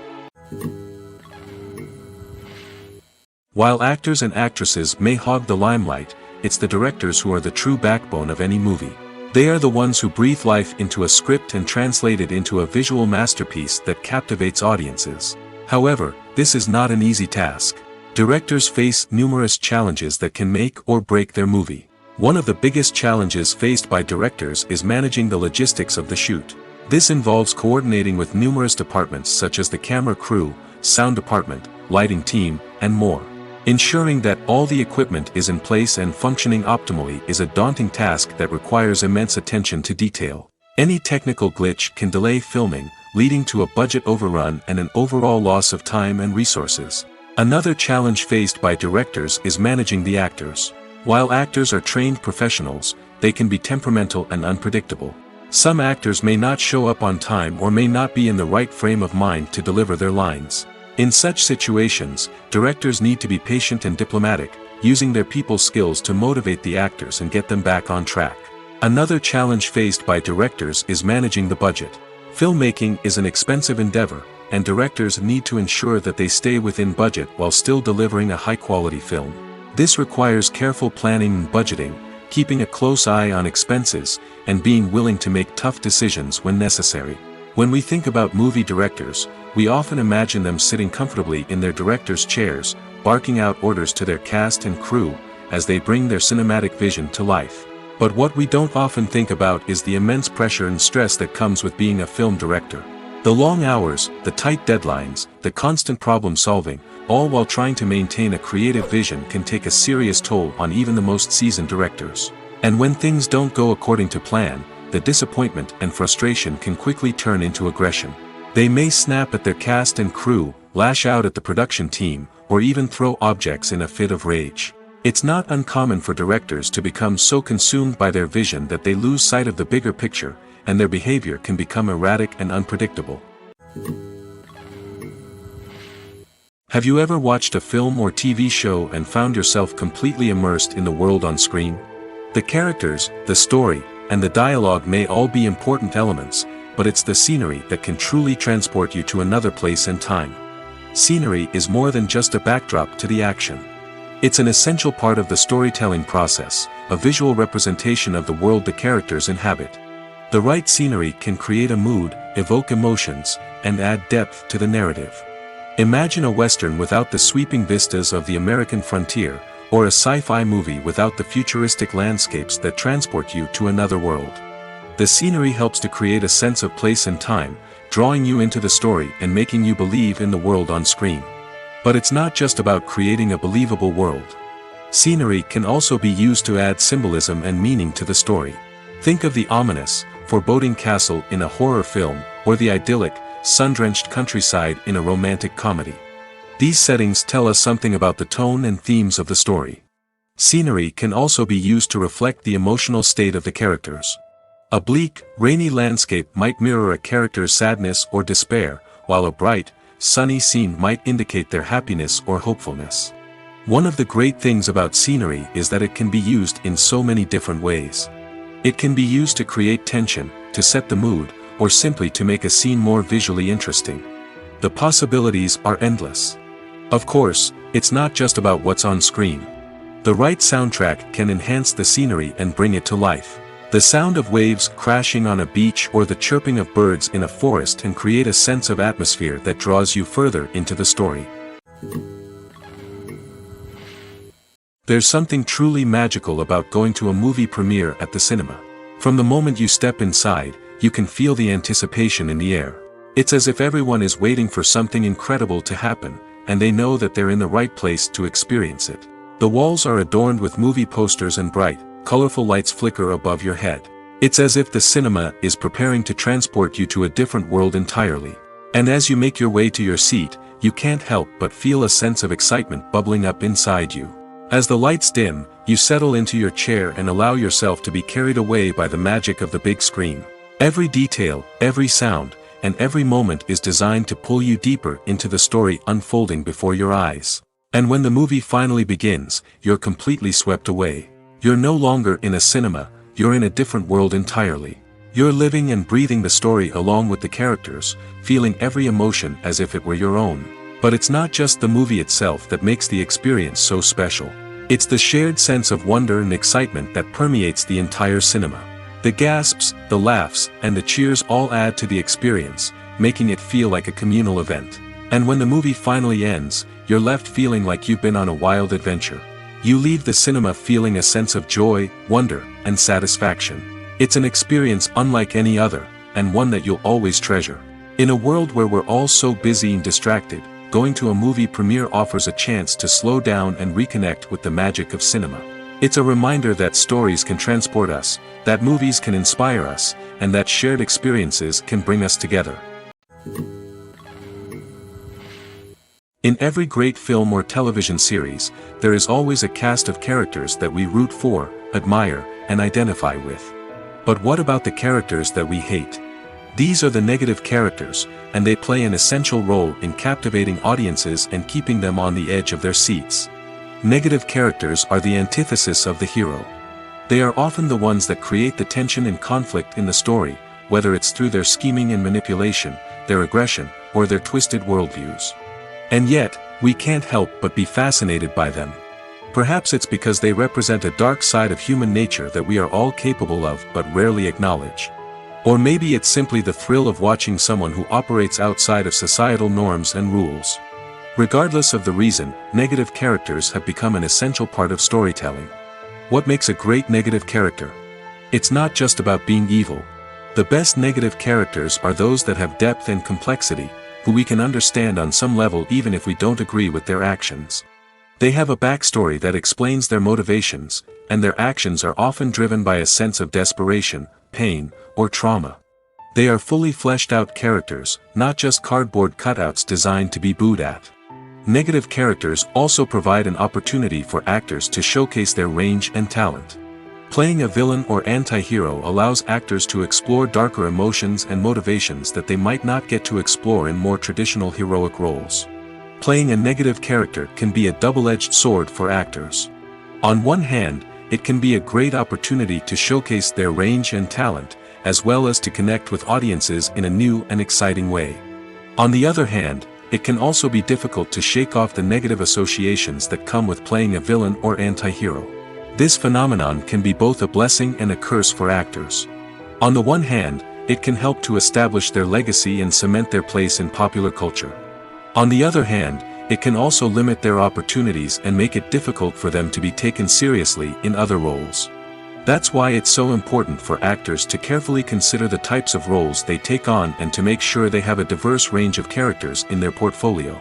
While actors and actresses may hog the limelight, it's the directors who are the true backbone of any movie. They are the ones who breathe life into a script and translate it into a visual masterpiece that captivates audiences. However, this is not an easy task. Directors face numerous challenges that can make or break their movie. One of the biggest challenges faced by directors is managing the logistics of the shoot. This involves coordinating with numerous departments such as the camera crew, sound department, lighting team, and more. Ensuring that all the equipment is in place and functioning optimally is a daunting task that requires immense attention to detail. Any technical glitch can delay filming, leading to a budget overrun and an overall loss of time and resources. Another challenge faced by directors is managing the actors. While actors are trained professionals, they can be temperamental and unpredictable. Some actors may not show up on time or may not be in the right frame of mind to deliver their lines. In such situations, directors need to be patient and diplomatic, using their people skills to motivate the actors and get them back on track. Another challenge faced by directors is managing the budget. Filmmaking is an expensive endeavor, and directors need to ensure that they stay within budget while still delivering a high-quality film. This requires careful planning and budgeting, keeping a close eye on expenses, and being willing to make tough decisions when necessary. When we think about movie directors, we often imagine them sitting comfortably in their director's chairs, barking out orders to their cast and crew, as they bring their cinematic vision to life. But what we don't often think about is the immense pressure and stress that comes with being a film director. The long hours, the tight deadlines, the constant problem-solving, all while trying to maintain a creative vision can take a serious toll on even the most seasoned directors. And when things don't go according to plan, the disappointment and frustration can quickly turn into aggression. They may snap at their cast and crew, lash out at the production team, or even throw objects in a fit of rage. It's not uncommon for directors to become so consumed by their vision that they lose sight of the bigger picture, and their behavior can become erratic and unpredictable. Have you ever watched a film or TV show and found yourself completely immersed in the world on screen? The characters, the story, and the dialogue may all be important elements, but it's the scenery that can truly transport you to another place and time. Scenery is more than just a backdrop to the action. It's an essential part of the storytelling process, a visual representation of the world the characters inhabit. The right scenery can create a mood, evoke emotions, and add depth to the narrative. Imagine a Western without the sweeping vistas of the American frontier, or a sci-fi movie without the futuristic landscapes that transport you to another world. The scenery helps to create a sense of place and time, drawing you into the story and making you believe in the world on screen. But it's not just about creating a believable world. Scenery can also be used to add symbolism and meaning to the story. Think of the ominous, foreboding castle in a horror film, or the idyllic, sun-drenched countryside in a romantic comedy. These settings tell us something about the tone and themes of the story. Scenery can also be used to reflect the emotional state of the characters. A bleak, rainy landscape might mirror a character's sadness or despair, while a bright, sunny scene might indicate their happiness or hopefulness. One of the great things about scenery is that it can be used in so many different ways. It can be used to create tension, to set the mood, or simply to make a scene more visually interesting. The possibilities are endless. Of course, it's not just about what's on screen. The right soundtrack can enhance the scenery and bring it to life. The sound of waves crashing on a beach or the chirping of birds in a forest can create a sense of atmosphere that draws you further into the story. There's something truly magical about going to a movie premiere at the cinema. From the moment you step inside, you can feel the anticipation in the air. It's as if everyone is waiting for something incredible to happen, and they know that they're in the right place to experience it. The walls are adorned with movie posters and bright, colorful lights flicker above your head. It's as if the cinema is preparing to transport you to a different world entirely. And as you make your way to your seat, you can't help but feel a sense of excitement bubbling up inside you. As the lights dim, you settle into your chair and allow yourself to be carried away by the magic of the big screen. Every detail, every sound, and every moment is designed to pull you deeper into the story unfolding before your eyes. And when the movie finally begins, you're completely swept away. You're no longer in a cinema, you're in a different world entirely. You're living and breathing the story along with the characters, feeling every emotion as if it were your own. But it's not just the movie itself that makes the experience so special. It's the shared sense of wonder and excitement that permeates the entire cinema. The gasps, the laughs, and the cheers all add to the experience, making it feel like a communal event. And when the movie finally ends, you're left feeling like you've been on a wild adventure. You leave the cinema feeling a sense of joy, wonder, and satisfaction. It's an experience unlike any other, and one that you'll always treasure. In a world where we're all so busy and distracted, going to a movie premiere offers a chance to slow down and reconnect with the magic of cinema. It's a reminder that stories can transport us, that movies can inspire us, and that shared experiences can bring us together. In every great film or television series, there is always a cast of characters that we root for, admire, and identify with. But what about the characters that we hate? These are the negative characters, and they play an essential role in captivating audiences and keeping them on the edge of their seats. Negative characters are the antithesis of the hero. They are often the ones that create the tension and conflict in the story, whether it's through their scheming and manipulation, their aggression, or their twisted worldviews. And yet, we can't help but be fascinated by them. Perhaps it's because they represent a dark side of human nature that we are all capable of but rarely acknowledge. Or maybe it's simply the thrill of watching someone who operates outside of societal norms and rules. Regardless of the reason, negative characters have become an essential part of storytelling. What makes a great negative character? It's not just about being evil. The best negative characters are those that have depth and complexity, who we can understand on some level even if we don't agree with their actions. They have a backstory that explains their motivations, and their actions are often driven by a sense of desperation, pain, or trauma. They are fully fleshed out characters, not just cardboard cutouts designed to be booed at. Negative characters also provide an opportunity for actors to showcase their range and talent. Playing a villain or anti-hero allows actors to explore darker emotions and motivations that they might not get to explore in more traditional heroic roles. Playing a negative character can be a double-edged sword for actors. On one hand, it can be a great opportunity to showcase their range and talent, as well as to connect with audiences in a new and exciting way. On the other hand, it can also be difficult to shake off the negative associations that come with playing a villain or anti-hero. This phenomenon can be both a blessing and a curse for actors. On the one hand, it can help to establish their legacy and cement their place in popular culture. On the other hand, it can also limit their opportunities and make it difficult for them to be taken seriously in other roles. That's why it's so important for actors to carefully consider the types of roles they take on and to make sure they have a diverse range of characters in their portfolio.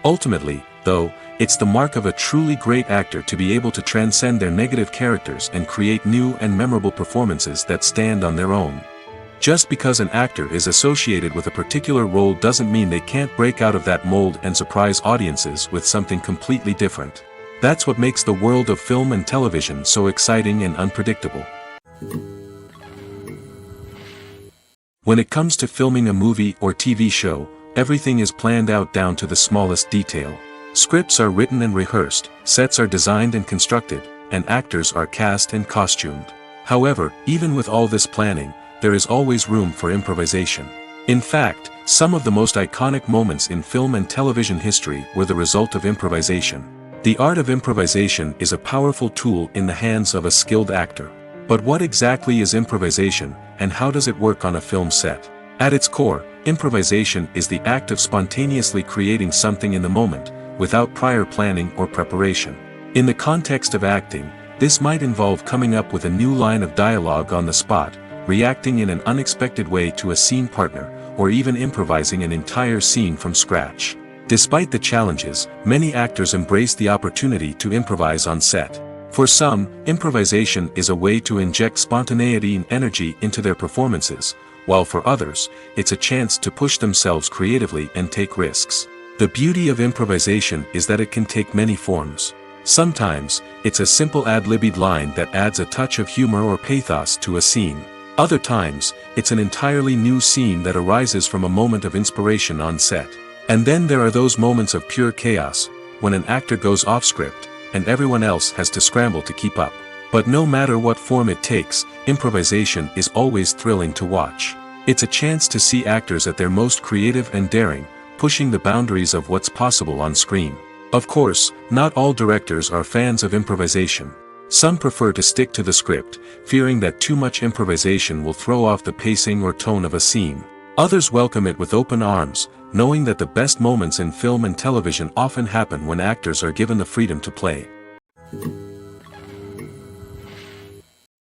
Ultimately, though, it's the mark of a truly great actor to be able to transcend their negative characters and create new and memorable performances that stand on their own. Just because an actor is associated with a particular role doesn't mean they can't break out of that mold and surprise audiences with something completely different. That's what makes the world of film and television so exciting and unpredictable. When it comes to filming a movie or TV show, everything is planned out down to the smallest detail. Scripts are written and rehearsed, sets are designed and constructed, and actors are cast and costumed. However, even with all this planning, there is always room for improvisation. In fact, some of the most iconic moments in film and television history were the result of improvisation. The art of improvisation is a powerful tool in the hands of a skilled actor. But what exactly is improvisation, and how does it work on a film set? At its core, improvisation is the act of spontaneously creating something in the moment, without prior planning or preparation. In the context of acting, this might involve coming up with a new line of dialogue on the spot, reacting in an unexpected way to a scene partner, or even improvising an entire scene from scratch. Despite the challenges, many actors embrace the opportunity to improvise on set. For some, improvisation is a way to inject spontaneity and energy into their performances, while for others, it's a chance to push themselves creatively and take risks. The beauty of improvisation is that it can take many forms. Sometimes, it's a simple ad-libbed line that adds a touch of humor or pathos to a scene. Other times, it's an entirely new scene that arises from a moment of inspiration on set. And then there are those moments of pure chaos, when an actor goes off script, and everyone else has to scramble to keep up. But no matter what form it takes, improvisation is always thrilling to watch. It's a chance to see actors at their most creative and daring, pushing the boundaries of what's possible on screen. Of course, not all directors are fans of improvisation. Some prefer to stick to the script, fearing that too much improvisation will throw off the pacing or tone of a scene. Others welcome it with open arms, knowing that the best moments in film and television often happen when actors are given the freedom to play.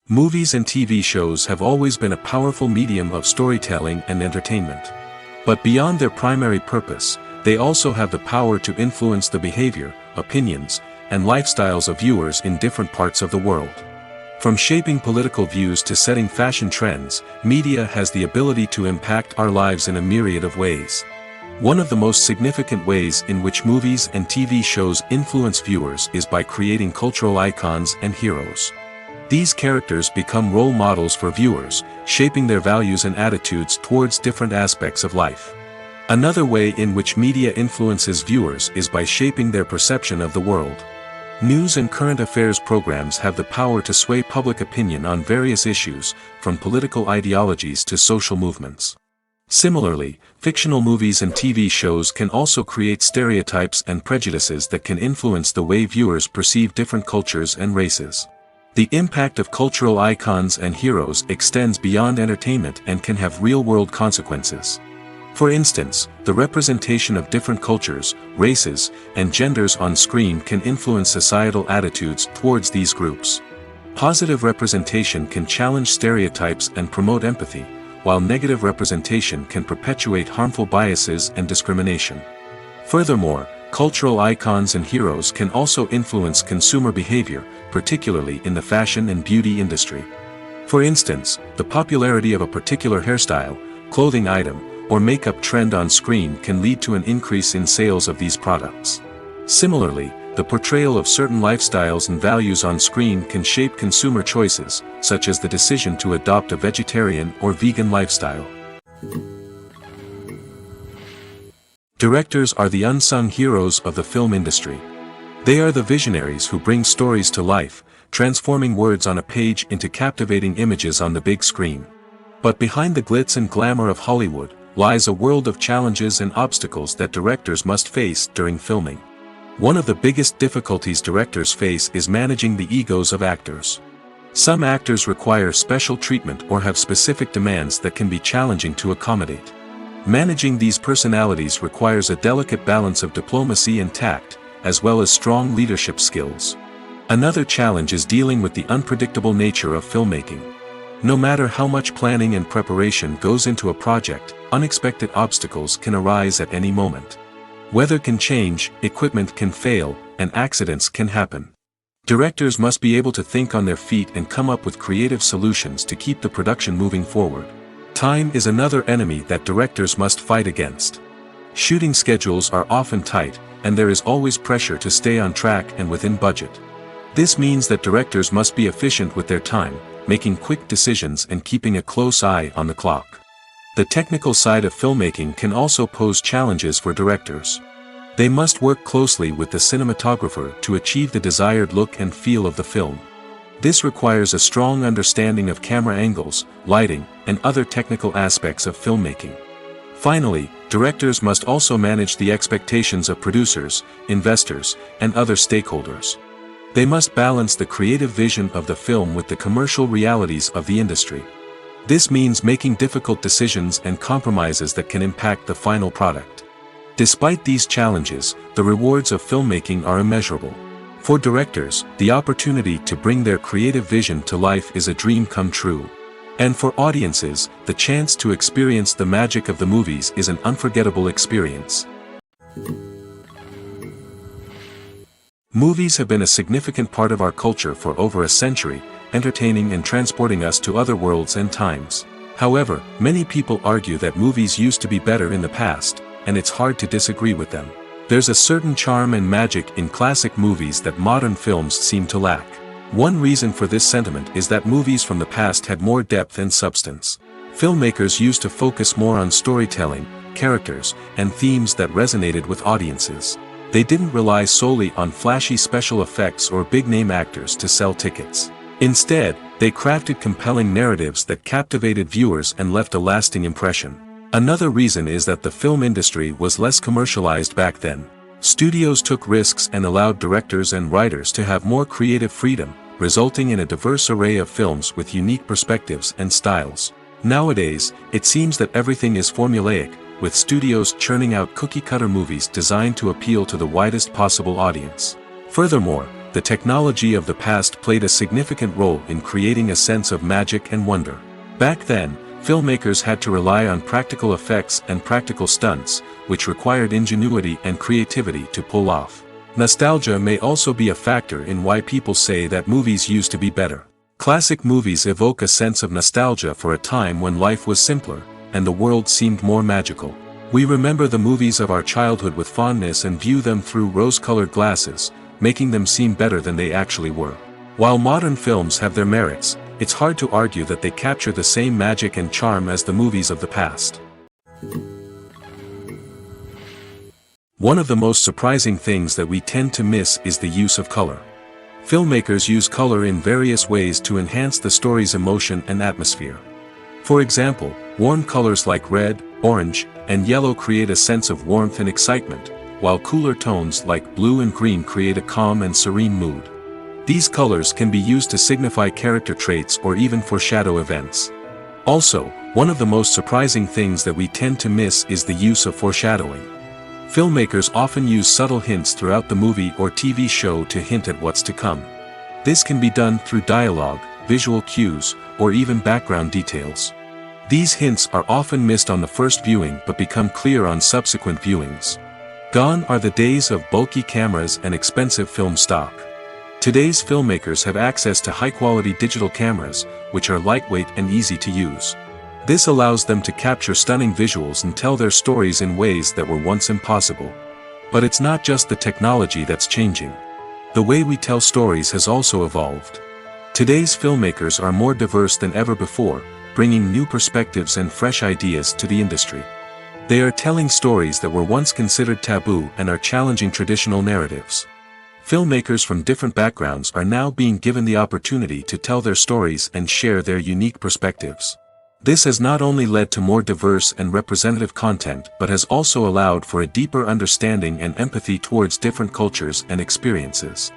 Movies and TV shows have always been a powerful medium of storytelling and entertainment. But beyond their primary purpose, they also have the power to influence the behavior, opinions, and lifestyles of viewers in different parts of the world. From shaping political views to setting fashion trends, media has the ability to impact our lives in a myriad of ways. One of the most significant ways in which movies and TV shows influence viewers is by creating cultural icons and heroes. These characters become role models for viewers, shaping their values and attitudes towards different aspects of life. Another way in which media influences viewers is by shaping their perception of the world. News and current affairs programs have the power to sway public opinion on various issues, from political ideologies to social movements. Similarly, fictional movies and TV shows can also create stereotypes and prejudices that can influence the way viewers perceive different cultures and races. The impact of cultural icons and heroes extends beyond entertainment and can have real-world consequences. For instance, the representation of different cultures, races, and genders on screen can influence societal attitudes towards these groups. Positive representation can challenge stereotypes and promote empathy, while negative representation can perpetuate harmful biases and discrimination. Furthermore, cultural icons and heroes can also influence consumer behavior, particularly in the fashion and beauty industry. For instance, the popularity of a particular hairstyle, clothing item, or makeup trend on screen can lead to an increase in sales of these products. Similarly, the portrayal of certain lifestyles and values on screen can shape consumer choices, such as the decision to adopt a vegetarian or vegan lifestyle. Directors are the unsung heroes of the film industry. They are the visionaries who bring stories to life, transforming words on a page into captivating images on the big screen. But behind the glitz and glamour of Hollywood lies a world of challenges and obstacles that directors must face during filming. One of the biggest difficulties directors face is managing the egos of actors. Some actors require special treatment or have specific demands that can be challenging to accommodate. Managing these personalities requires a delicate balance of diplomacy and tact, as well as strong leadership skills. Another challenge is dealing with the unpredictable nature of filmmaking. No matter how much planning and preparation goes into a project, unexpected obstacles can arise at any moment. Weather can change, equipment can fail, and accidents can happen. Directors must be able to think on their feet and come up with creative solutions to keep the production moving forward. Time is another enemy that directors must fight against. Shooting schedules are often tight, and there is always pressure to stay on track and within budget. This means that directors must be efficient with their time, making quick decisions and keeping a close eye on the clock. The technical side of filmmaking can also pose challenges for directors. They must work closely with the cinematographer to achieve the desired look and feel of the film. This requires a strong understanding of camera angles, lighting, and other technical aspects of filmmaking. Finally, directors must also manage the expectations of producers, investors, and other stakeholders. They must balance the creative vision of the film with the commercial realities of the industry. This means making difficult decisions and compromises that can impact the final product. Despite these challenges, the rewards of filmmaking are immeasurable. For directors, the opportunity to bring their creative vision to life is a dream come true. And for audiences, the chance to experience the magic of the movies is an unforgettable experience. Movies have been a significant part of our culture for over a century, entertaining and transporting us to other worlds and times. However, many people argue that movies used to be better in the past, and it's hard to disagree with them. There's a certain charm and magic in classic movies that modern films seem to lack. One reason for this sentiment is that movies from the past had more depth and substance. Filmmakers used to focus more on storytelling, characters, and themes that resonated with audiences. They didn't rely solely on flashy special effects or big-name actors to sell tickets. Instead, they crafted compelling narratives that captivated viewers and left a lasting impression. Another reason is that the film industry was less commercialized back then. Studios took risks and allowed directors and writers to have more creative freedom, resulting in a diverse array of films with unique perspectives and styles. Nowadays, it seems that everything is formulaic, with studios churning out cookie-cutter movies designed to appeal to the widest possible audience. Furthermore, the technology of the past played a significant role in creating a sense of magic and wonder. Back then, filmmakers had to rely on practical effects and practical stunts, which required ingenuity and creativity to pull off. Nostalgia may also be a factor in why people say that movies used to be better. Classic movies evoke a sense of nostalgia for a time when life was simpler, and the world seemed more magical. We remember the movies of our childhood with fondness and view them through rose-colored glasses, making them seem better than they actually were. While modern films have their merits, it's hard to argue that they capture the same magic and charm as the movies of the past. One of the most surprising things that we tend to miss is the use of color. Filmmakers use color in various ways to enhance the story's emotion and atmosphere. For example, warm colors like red, orange, and yellow create a sense of warmth and excitement, while cooler tones like blue and green create a calm and serene mood. These colors can be used to signify character traits or even foreshadow events. Also, one of the most surprising things that we tend to miss is the use of foreshadowing. Filmmakers often use subtle hints throughout the movie or TV show to hint at what's to come. This can be done through dialogue, visual cues, or even background details. These hints are often missed on the first viewing but become clear on subsequent viewings. Gone are the days of bulky cameras and expensive film stock. Today's filmmakers have access to high-quality digital cameras, which are lightweight and easy to use. This allows them to capture stunning visuals and tell their stories in ways that were once impossible. But it's not just the technology that's changing. The way we tell stories has also evolved. Today's filmmakers are more diverse than ever before, bringing new perspectives and fresh ideas to the industry. They are telling stories that were once considered taboo and are challenging traditional narratives. Filmmakers from different backgrounds are now being given the opportunity to tell their stories and share their unique perspectives. This has not only led to more diverse and representative content but has also allowed for a deeper understanding and empathy towards different cultures and experiences.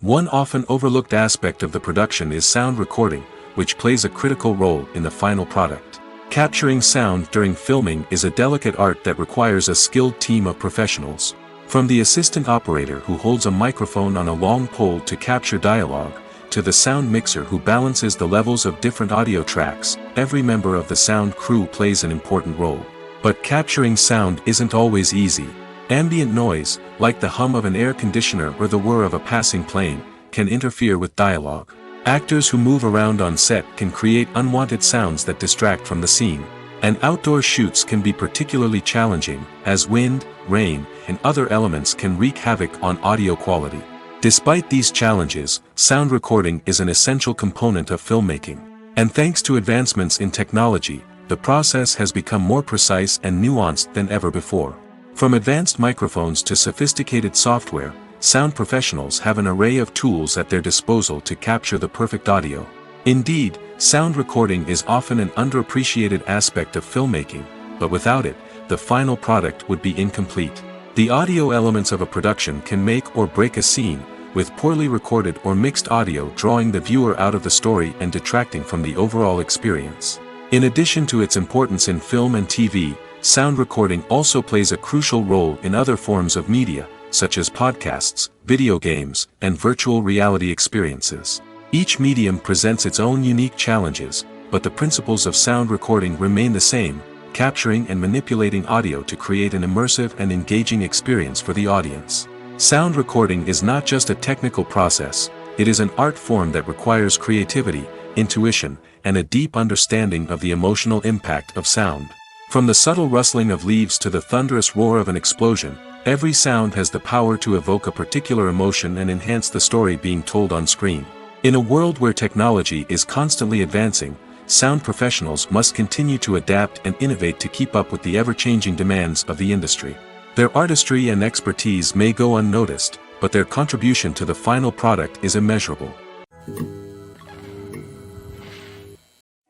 One often overlooked aspect of the production is sound recording, which plays a critical role in the final product. Capturing sound during filming is a delicate art that requires a skilled team of professionals. From the assistant operator who holds a microphone on a long pole to capture dialogue, to the sound mixer who balances the levels of different audio tracks, every member of the sound crew plays an important role. But capturing sound isn't always easy. Ambient noise, like the hum of an air conditioner or the whir of a passing plane, can interfere with dialogue. Actors who move around on set can create unwanted sounds that distract from the scene. And outdoor shoots can be particularly challenging, as wind, rain, and other elements can wreak havoc on audio quality. Despite these challenges, sound recording is an essential component of filmmaking. And thanks to advancements in technology, the process has become more precise and nuanced than ever before. From advanced microphones to sophisticated software, sound professionals have an array of tools at their disposal to capture the perfect audio. Indeed, sound recording is often an underappreciated aspect of filmmaking, but without it, the final product would be incomplete. The audio elements of a production can make or break a scene, with poorly recorded or mixed audio drawing the viewer out of the story and detracting from the overall experience. In addition to its importance in film and TV, sound recording also plays a crucial role in other forms of media, such as podcasts, video games, and virtual reality experiences. Each medium presents its own unique challenges, but the principles of sound recording remain the same, capturing and manipulating audio to create an immersive and engaging experience for the audience. Sound recording is not just a technical process, it is an art form that requires creativity, intuition, and a deep understanding of the emotional impact of sound. From the subtle rustling of leaves to the thunderous roar of an explosion, every sound has the power to evoke a particular emotion and enhance the story being told on screen. In a world where technology is constantly advancing, sound professionals must continue to adapt and innovate to keep up with the ever-changing demands of the industry. Their artistry and expertise may go unnoticed, but their contribution to the final product is immeasurable.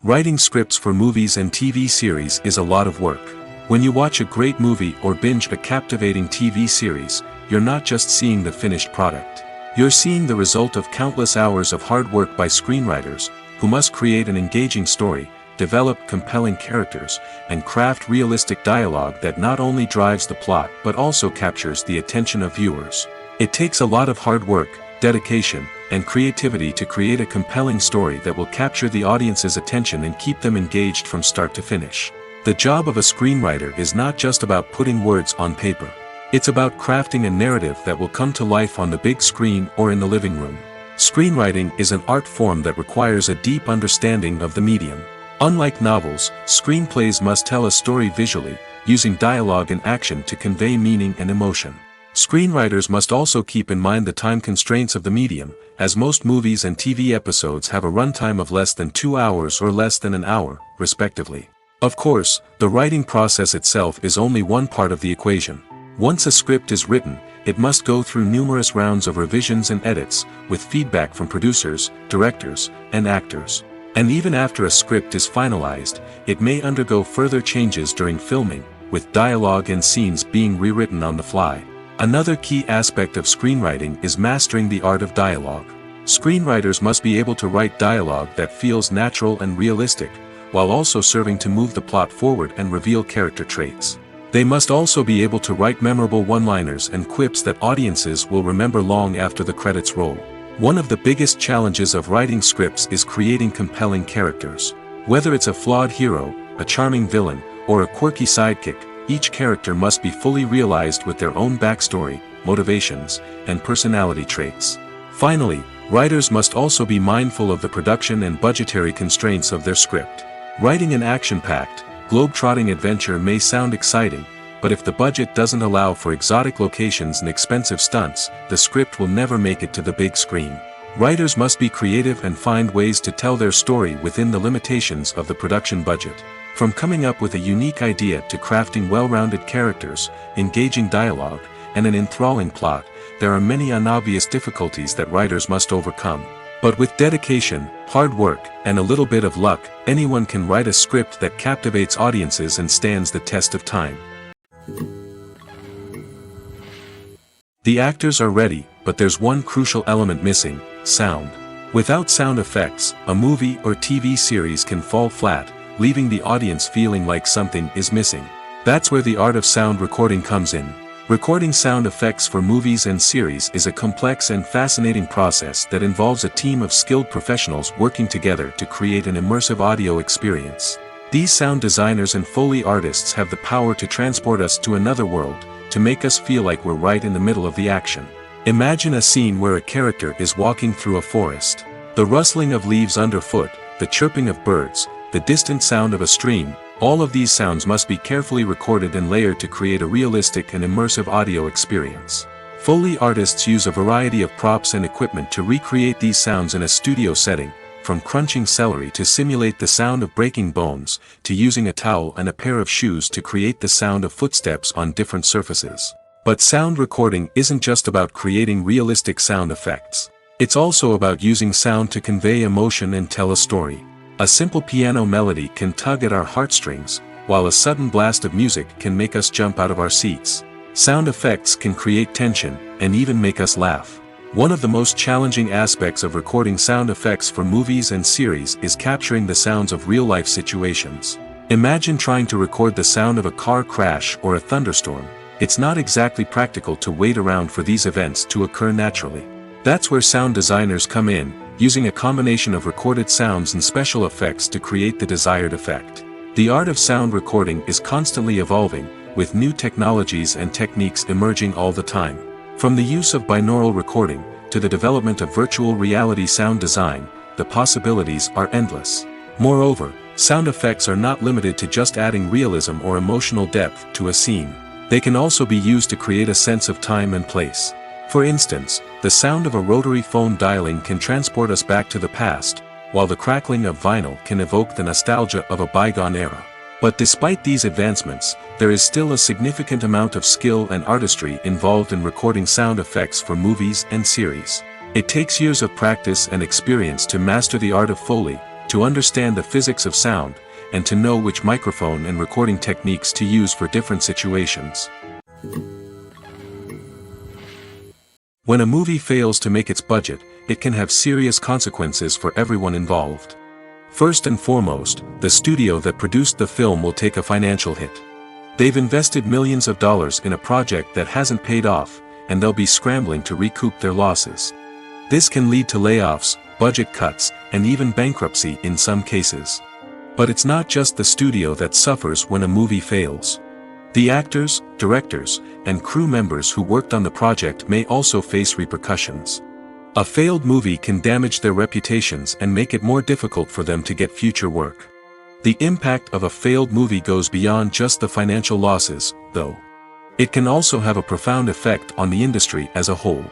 Writing scripts for movies and TV series is a lot of work. When you watch a great movie or binge a captivating TV series, you're not just seeing the finished product. You're seeing the result of countless hours of hard work by screenwriters, who must create an engaging story, develop compelling characters, and craft realistic dialogue that not only drives the plot but also captures the attention of viewers. It takes a lot of hard work, dedication, and creativity to create a compelling story that will capture the audience's attention and keep them engaged from start to finish. The job of a screenwriter is not just about putting words on paper. It's about crafting a narrative that will come to life on the big screen or in the living room. Screenwriting is an art form that requires a deep understanding of the medium. Unlike novels, screenplays must tell a story visually, using dialogue and action to convey meaning and emotion. Screenwriters must also keep in mind the time constraints of the medium, as most movies and TV episodes have a runtime of less than 2 hours or less than an hour, respectively. Of course, the writing process itself is only one part of the equation. Once a script is written, it must go through numerous rounds of revisions and edits, with feedback from producers, directors, and actors. And even after a script is finalized, it may undergo further changes during filming, with dialogue and scenes being rewritten on the fly. Another key aspect of screenwriting is mastering the art of dialogue. Screenwriters must be able to write dialogue that feels natural and realistic, while also serving to move the plot forward and reveal character traits. They must also be able to write memorable one-liners and quips that audiences will remember long after the credits roll. One of the biggest challenges of writing scripts is creating compelling characters. Whether it's a flawed hero, a charming villain, or a quirky sidekick, each character must be fully realized with their own backstory, motivations, and personality traits. Finally, writers must also be mindful of the production and budgetary constraints of their script. Writing an action-packed, globe-trotting adventure may sound exciting, but if the budget doesn't allow for exotic locations and expensive stunts, the script will never make it to the big screen. Writers must be creative and find ways to tell their story within the limitations of the production budget. From coming up with a unique idea to crafting well-rounded characters, engaging dialogue, and an enthralling plot, there are many unobvious difficulties that writers must overcome. But with dedication, hard work, and a little bit of luck, anyone can write a script that captivates audiences and stands the test of time. The actors are ready, but there's one crucial element missing: sound. Without sound effects, a movie or TV series can fall flat, leaving the audience feeling like something is missing. That's where the art of sound recording comes in. Recording sound effects for movies and series is a complex and fascinating process that involves a team of skilled professionals working together to create an immersive audio experience. These sound designers and Foley artists have the power to transport us to another world, to make us feel like we're right in the middle of the action. Imagine a scene where a character is walking through a forest. The rustling of leaves underfoot, the chirping of birds, the distant sound of a stream, all of these sounds must be carefully recorded and layered to create a realistic and immersive audio experience. Foley artists use a variety of props and equipment to recreate these sounds in a studio setting, from crunching celery to simulate the sound of breaking bones, to using a towel and a pair of shoes to create the sound of footsteps on different surfaces. But sound recording isn't just about creating realistic sound effects. It's also about using sound to convey emotion and tell a story. A simple piano melody can tug at our heartstrings, while a sudden blast of music can make us jump out of our seats. Sound effects can create tension, and even make us laugh. One of the most challenging aspects of recording sound effects for movies and series is capturing the sounds of real-life situations. Imagine trying to record the sound of a car crash or a thunderstorm. It's not exactly practical to wait around for these events to occur naturally. That's where sound designers come in, using a combination of recorded sounds and special effects to create the desired effect. The art of sound recording is constantly evolving, with new technologies and techniques emerging all the time. From the use of binaural recording, to the development of virtual reality sound design, the possibilities are endless. Moreover, sound effects are not limited to just adding realism or emotional depth to a scene. They can also be used to create a sense of time and place. For instance, the sound of a rotary phone dialing can transport us back to the past, while the crackling of vinyl can evoke the nostalgia of a bygone era. But despite these advancements, there is still a significant amount of skill and artistry involved in recording sound effects for movies and series. It takes years of practice and experience to master the art of Foley, to understand the physics of sound, and to know which microphone and recording techniques to use for different situations. When a movie fails to make its budget, it can have serious consequences for everyone involved. First and foremost, the studio that produced the film will take a financial hit. They've invested millions of dollars in a project that hasn't paid off, and they'll be scrambling to recoup their losses. This can lead to layoffs, budget cuts, and even bankruptcy in some cases. But it's not just the studio that suffers when a movie fails. The actors, directors, and crew members who worked on the project may also face repercussions. A failed movie can damage their reputations and make it more difficult for them to get future work. The impact of a failed movie goes beyond just the financial losses, though. It can also have a profound effect on the industry as a whole.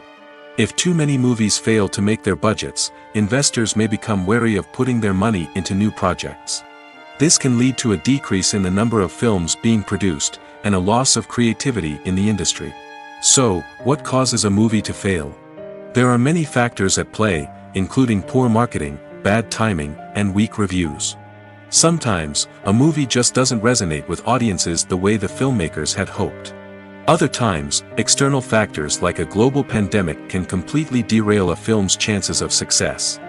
If too many movies fail to make their budgets, investors may become wary of putting their money into new projects. This can lead to a decrease in the number of films being produced, and a loss of creativity in the industry. So, what causes a movie to fail? There are many factors at play, including poor marketing, bad timing, and weak reviews. Sometimes, a movie just doesn't resonate with audiences the way the filmmakers had hoped. Other times, external factors like a global pandemic can completely derail a film's chances of success.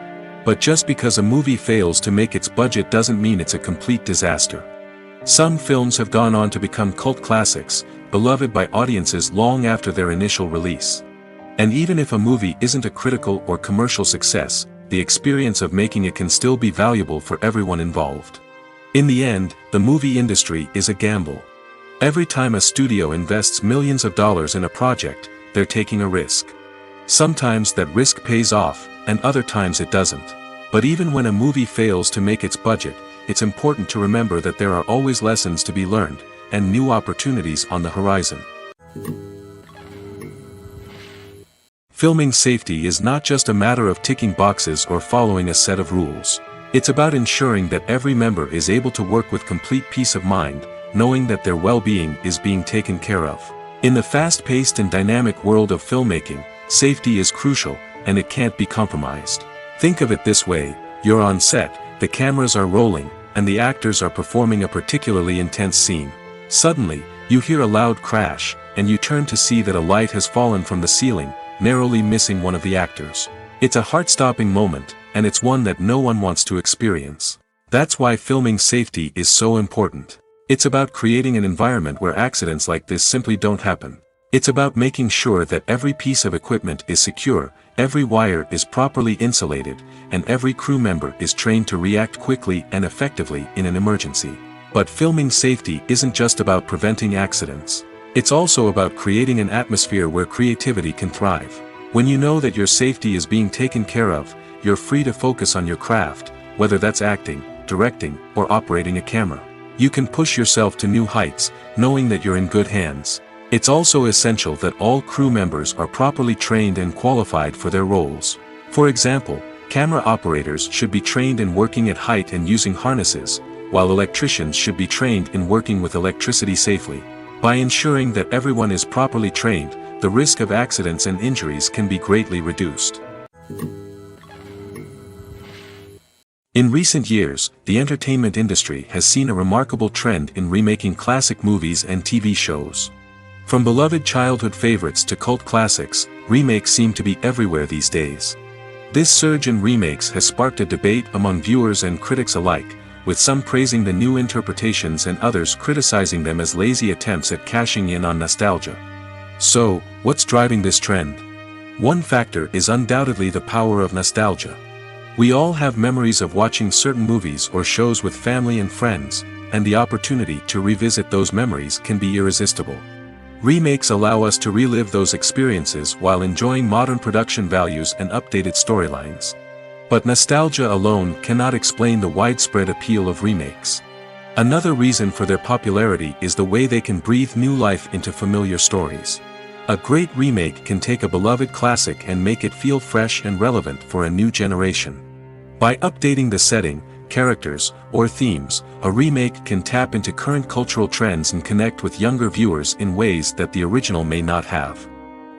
But just because a movie fails to make its budget doesn't mean it's a complete disaster. Some films have gone on to become cult classics, beloved by audiences long after their initial release. And even if a movie isn't a critical or commercial success, the experience of making it can still be valuable for everyone involved. In the end, the movie industry is a gamble. Every time a studio invests millions of dollars in a project, they're taking a risk. Sometimes that risk pays off, and other times it doesn't. But even when a movie fails to make its budget, it's important to remember that there are always lessons to be learned, and new opportunities on the horizon. Filming safety is not just a matter of ticking boxes or following a set of rules. It's about ensuring that every member is able to work with complete peace of mind, knowing that their well-being is being taken care of. In the fast-paced and dynamic world of filmmaking, safety is crucial, and it can't be compromised. Think of it this way: you're on set, the cameras are rolling, and the actors are performing a particularly intense scene. Suddenly, you hear a loud crash, and you turn to see that a light has fallen from the ceiling, narrowly missing one of the actors. It's a heart-stopping moment, and it's one that no one wants to experience. That's why filming safety is so important. It's about creating an environment where accidents like this simply don't happen. It's about making sure that every piece of equipment is secure, every wire is properly insulated, and every crew member is trained to react quickly and effectively in an emergency. But filming safety isn't just about preventing accidents. It's also about creating an atmosphere where creativity can thrive. When you know that your safety is being taken care of, you're free to focus on your craft, whether that's acting, directing, or operating a camera. You can push yourself to new heights, knowing that you're in good hands. It's also essential that all crew members are properly trained and qualified for their roles. For example, camera operators should be trained in working at height and using harnesses, while electricians should be trained in working with electricity safely. By ensuring that everyone is properly trained, the risk of accidents and injuries can be greatly reduced. In recent years, the entertainment industry has seen a remarkable trend in remaking classic movies and TV shows. From beloved childhood favorites to cult classics, remakes seem to be everywhere these days. This surge in remakes has sparked a debate among viewers and critics alike, with some praising the new interpretations and others criticizing them as lazy attempts at cashing in on nostalgia. So, what's driving this trend? One factor is undoubtedly the power of nostalgia. We all have memories of watching certain movies or shows with family and friends, and the opportunity to revisit those memories can be irresistible. Remakes allow us to relive those experiences while enjoying modern production values and updated storylines. But nostalgia alone cannot explain the widespread appeal of remakes. Another reason for their popularity is the way they can breathe new life into familiar stories. A great remake can take a beloved classic and make it feel fresh and relevant for a new generation. By updating the setting, characters, or themes, a remake can tap into current cultural trends and connect with younger viewers in ways that the original may not have.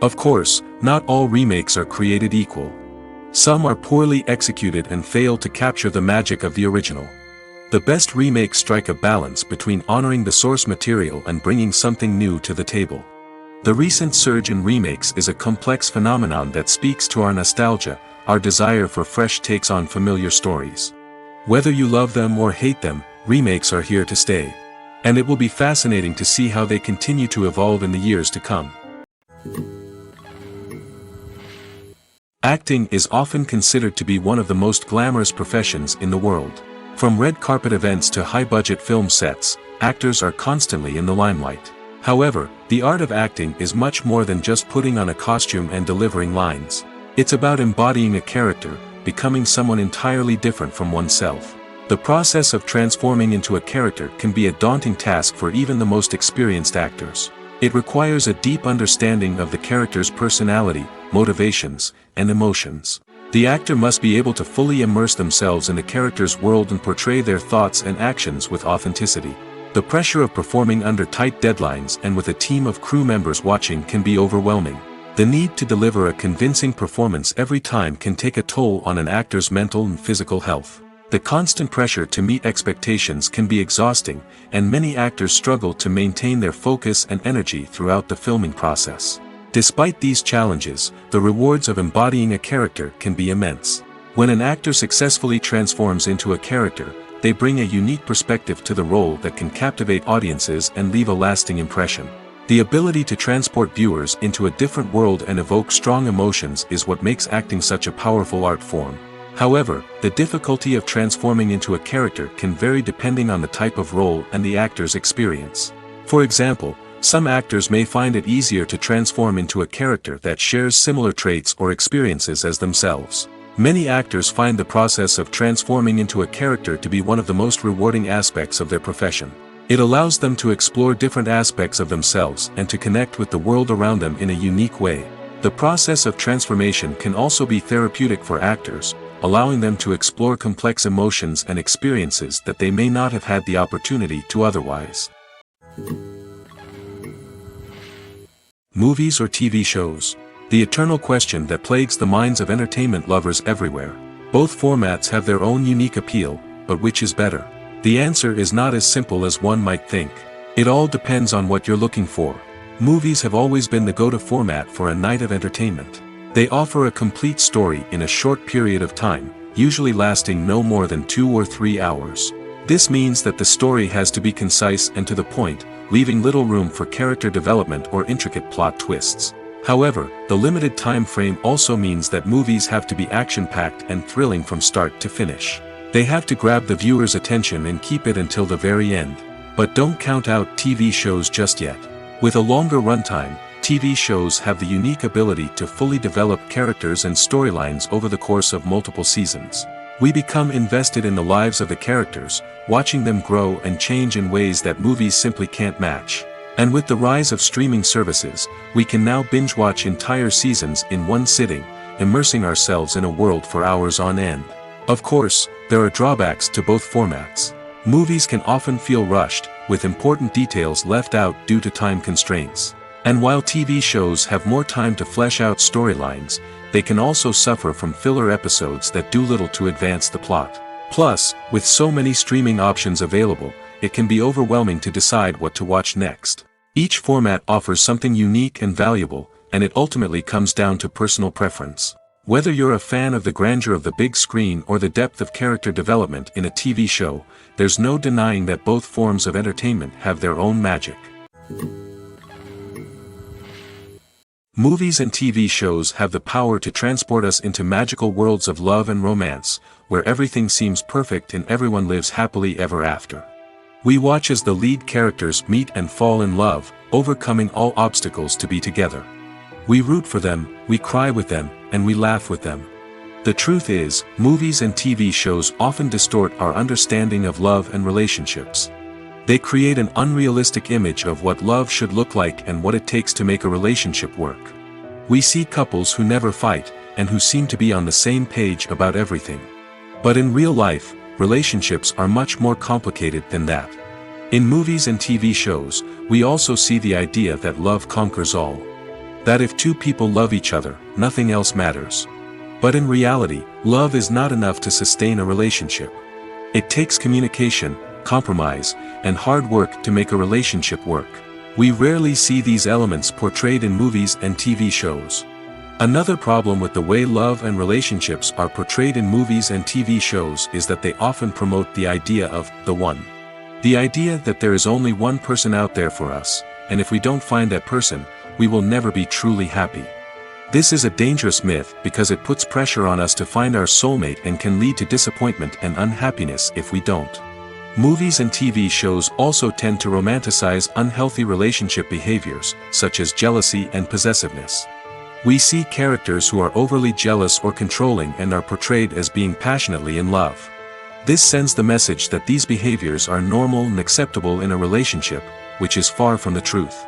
Of course, not all remakes are created equal. Some are poorly executed and fail to capture the magic of the original. The best remakes strike a balance between honoring the source material and bringing something new to the table. The recent surge in remakes is a complex phenomenon that speaks to our nostalgia, our desire for fresh takes on familiar stories. Whether you love them or hate them, remakes are here to stay. And it will be fascinating to see how they continue to evolve in the years to come. Acting is often considered to be one of the most glamorous professions in the world. From red carpet events to high-budget film sets, actors are constantly in the limelight. However, the art of acting is much more than just putting on a costume and delivering lines. It's about embodying a character, becoming someone entirely different from oneself. The process of transforming into a character can be a daunting task for even the most experienced actors. It requires a deep understanding of the character's personality, motivations, and emotions. The actor must be able to fully immerse themselves in the character's world and portray their thoughts and actions with authenticity. The pressure of performing under tight deadlines and with a team of crew members watching can be overwhelming. The need to deliver a convincing performance every time can take a toll on an actor's mental and physical health. The constant pressure to meet expectations can be exhausting, and many actors struggle to maintain their focus and energy throughout the filming process. Despite these challenges, the rewards of embodying a character can be immense. When an actor successfully transforms into a character, they bring a unique perspective to the role that can captivate audiences and leave a lasting impression. The ability to transport viewers into a different world and evoke strong emotions is what makes acting such a powerful art form. However, the difficulty of transforming into a character can vary depending on the type of role and the actor's experience. For example, some actors may find it easier to transform into a character that shares similar traits or experiences as themselves. Many actors find the process of transforming into a character to be one of the most rewarding aspects of their profession. It allows them to explore different aspects of themselves and to connect with the world around them in a unique way. The process of transformation can also be therapeutic for actors, allowing them to explore complex emotions and experiences that they may not have had the opportunity to otherwise. Movies or TV shows? The eternal question that plagues the minds of entertainment lovers everywhere. Both formats have their own unique appeal, but which is better? The answer is not as simple as one might think. It all depends on what you're looking for. Movies have always been the go-to format for a night of entertainment. They offer a complete story in a short period of time, usually lasting no more than 2 or 3 hours. This means that the story has to be concise and to the point, leaving little room for character development or intricate plot twists. However, the limited time frame also means that movies have to be action-packed and thrilling from start to finish. They have to grab the viewer's attention and keep it until the very end. But don't count out TV shows just yet. With a longer runtime, TV shows have the unique ability to fully develop characters and storylines over the course of multiple seasons. We become invested in the lives of the characters, watching them grow and change in ways that movies simply can't match. And with the rise of streaming services, we can now binge-watch entire seasons in one sitting, immersing ourselves in a world for hours on end. Of course, there are drawbacks to both formats. Movies can often feel rushed, with important details left out due to time constraints. And while TV shows have more time to flesh out storylines, they can also suffer from filler episodes that do little to advance the plot. Plus, with so many streaming options available, it can be overwhelming to decide what to watch next. Each format offers something unique and valuable, and it ultimately comes down to personal preference. Whether you're a fan of the grandeur of the big screen or the depth of character development in a TV show, there's no denying that both forms of entertainment have their own magic. Movies and TV shows have the power to transport us into magical worlds of love and romance, where everything seems perfect and everyone lives happily ever after. We watch as the lead characters meet and fall in love, overcoming all obstacles to be together. We root for them, we cry with them, and we laugh with them. The truth is, movies and TV shows often distort our understanding of love and relationships. They create an unrealistic image of what love should look like and what it takes to make a relationship work. We see couples who never fight, and who seem to be on the same page about everything. But in real life, relationships are much more complicated than that. In movies and TV shows, we also see the idea that love conquers all. That if two people love each other, nothing else matters. But in reality, love is not enough to sustain a relationship. It takes communication, compromise, and hard work to make a relationship work. We rarely see these elements portrayed in movies and TV shows. Another problem with the way love and relationships are portrayed in movies and TV shows is that they often promote the idea of the one. The idea that there is only one person out there for us, and if we don't find that person, we will never be truly happy. This is a dangerous myth because it puts pressure on us to find our soulmate and can lead to disappointment and unhappiness if we don't. Movies and TV shows also tend to romanticize unhealthy relationship behaviors, such as jealousy and possessiveness. We see characters who are overly jealous or controlling and are portrayed as being passionately in love. This sends the message that these behaviors are normal and acceptable in a relationship, which is far from the truth.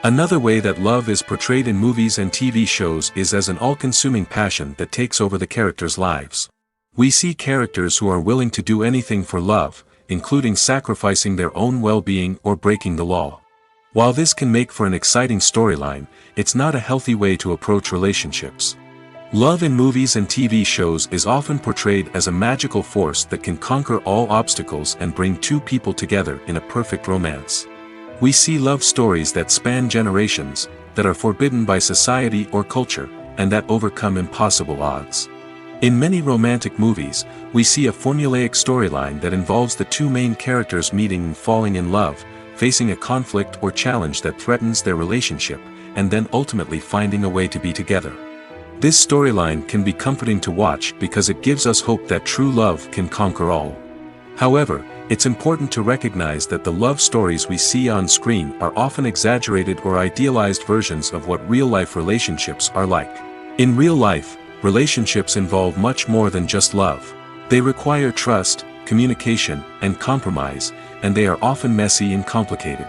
Another way that love is portrayed in movies and TV shows is as an all-consuming passion that takes over the characters' lives. We see characters who are willing to do anything for love, including sacrificing their own well-being or breaking the law. While this can make for an exciting storyline, it's not a healthy way to approach relationships. Love in movies and TV shows is often portrayed as a magical force that can conquer all obstacles and bring two people together in a perfect romance. We see love stories that span generations, that are forbidden by society or culture, and that overcome impossible odds. In many romantic movies, we see a formulaic storyline that involves the two main characters meeting and falling in love, facing a conflict or challenge that threatens their relationship, and then ultimately finding a way to be together. This storyline can be comforting to watch because it gives us hope that true love can conquer all. However, it's important to recognize that the love stories we see on screen are often exaggerated or idealized versions of what real-life relationships are like. In real life, relationships involve much more than just love. They require trust, communication, and compromise, and they are often messy and complicated.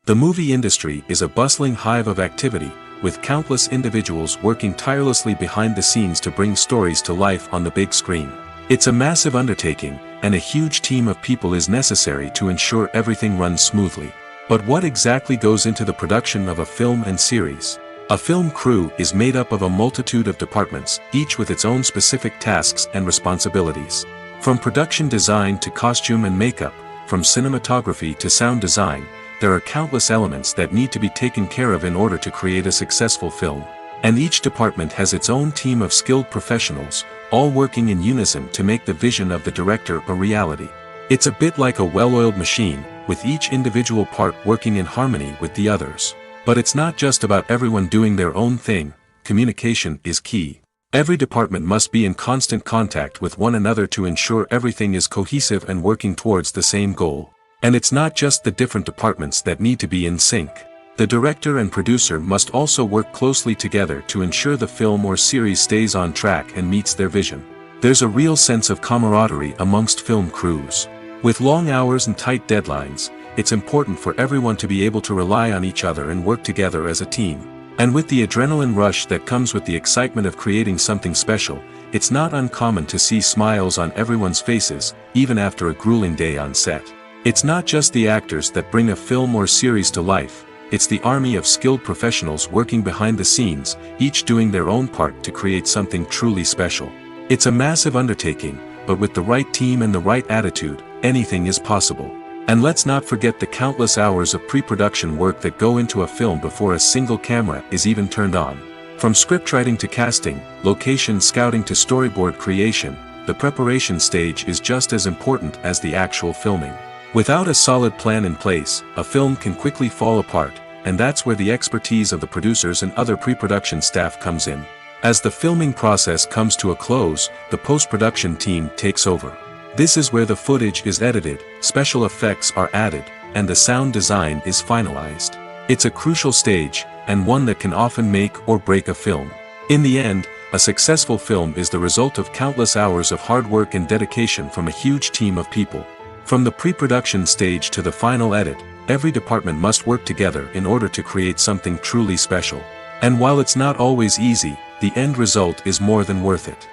The movie industry is a bustling hive of activity, with countless individuals working tirelessly behind the scenes to bring stories to life on the big screen. It's a massive undertaking, and a huge team of people is necessary to ensure everything runs smoothly. But what exactly goes into the production of a film and series? A film crew is made up of a multitude of departments, each with its own specific tasks and responsibilities. From production design to costume and makeup, from cinematography to sound design, there are countless elements that need to be taken care of in order to create a successful film. And each department has its own team of skilled professionals, all working in unison to make the vision of the director a reality. It's a bit like a well-oiled machine, with each individual part working in harmony with the others. But it's not just about everyone doing their own thing. Communication is key. Every department must be in constant contact with one another to ensure everything is cohesive and working towards the same goal. And it's not just the different departments that need to be in sync. The director and producer must also work closely together to ensure the film or series stays on track and meets their vision. There's a real sense of camaraderie amongst film crews. With long hours and tight deadlines, it's important for everyone to be able to rely on each other and work together as a team. And with the adrenaline rush that comes with the excitement of creating something special, it's not uncommon to see smiles on everyone's faces, even after a grueling day on set. It's not just the actors that bring a film or series to life, it's the army of skilled professionals working behind the scenes, each doing their own part to create something truly special. It's a massive undertaking, but with the right team and the right attitude, anything is possible. And let's not forget the countless hours of pre-production work that go into a film before a single camera is even turned on. From scriptwriting to casting, location scouting to storyboard creation, the preparation stage is just as important as the actual filming. Without a solid plan in place, a film can quickly fall apart, and that's where the expertise of the producers and other pre-production staff comes in. As the filming process comes to a close, the post-production team takes over. This is where the footage is edited, special effects are added, and the sound design is finalized. It's a crucial stage, and one that can often make or break a film. In the end, a successful film is the result of countless hours of hard work and dedication from a huge team of people. From the pre-production stage to the final edit, every department must work together in order to create something truly special. And while it's not always easy, the end result is more than worth it.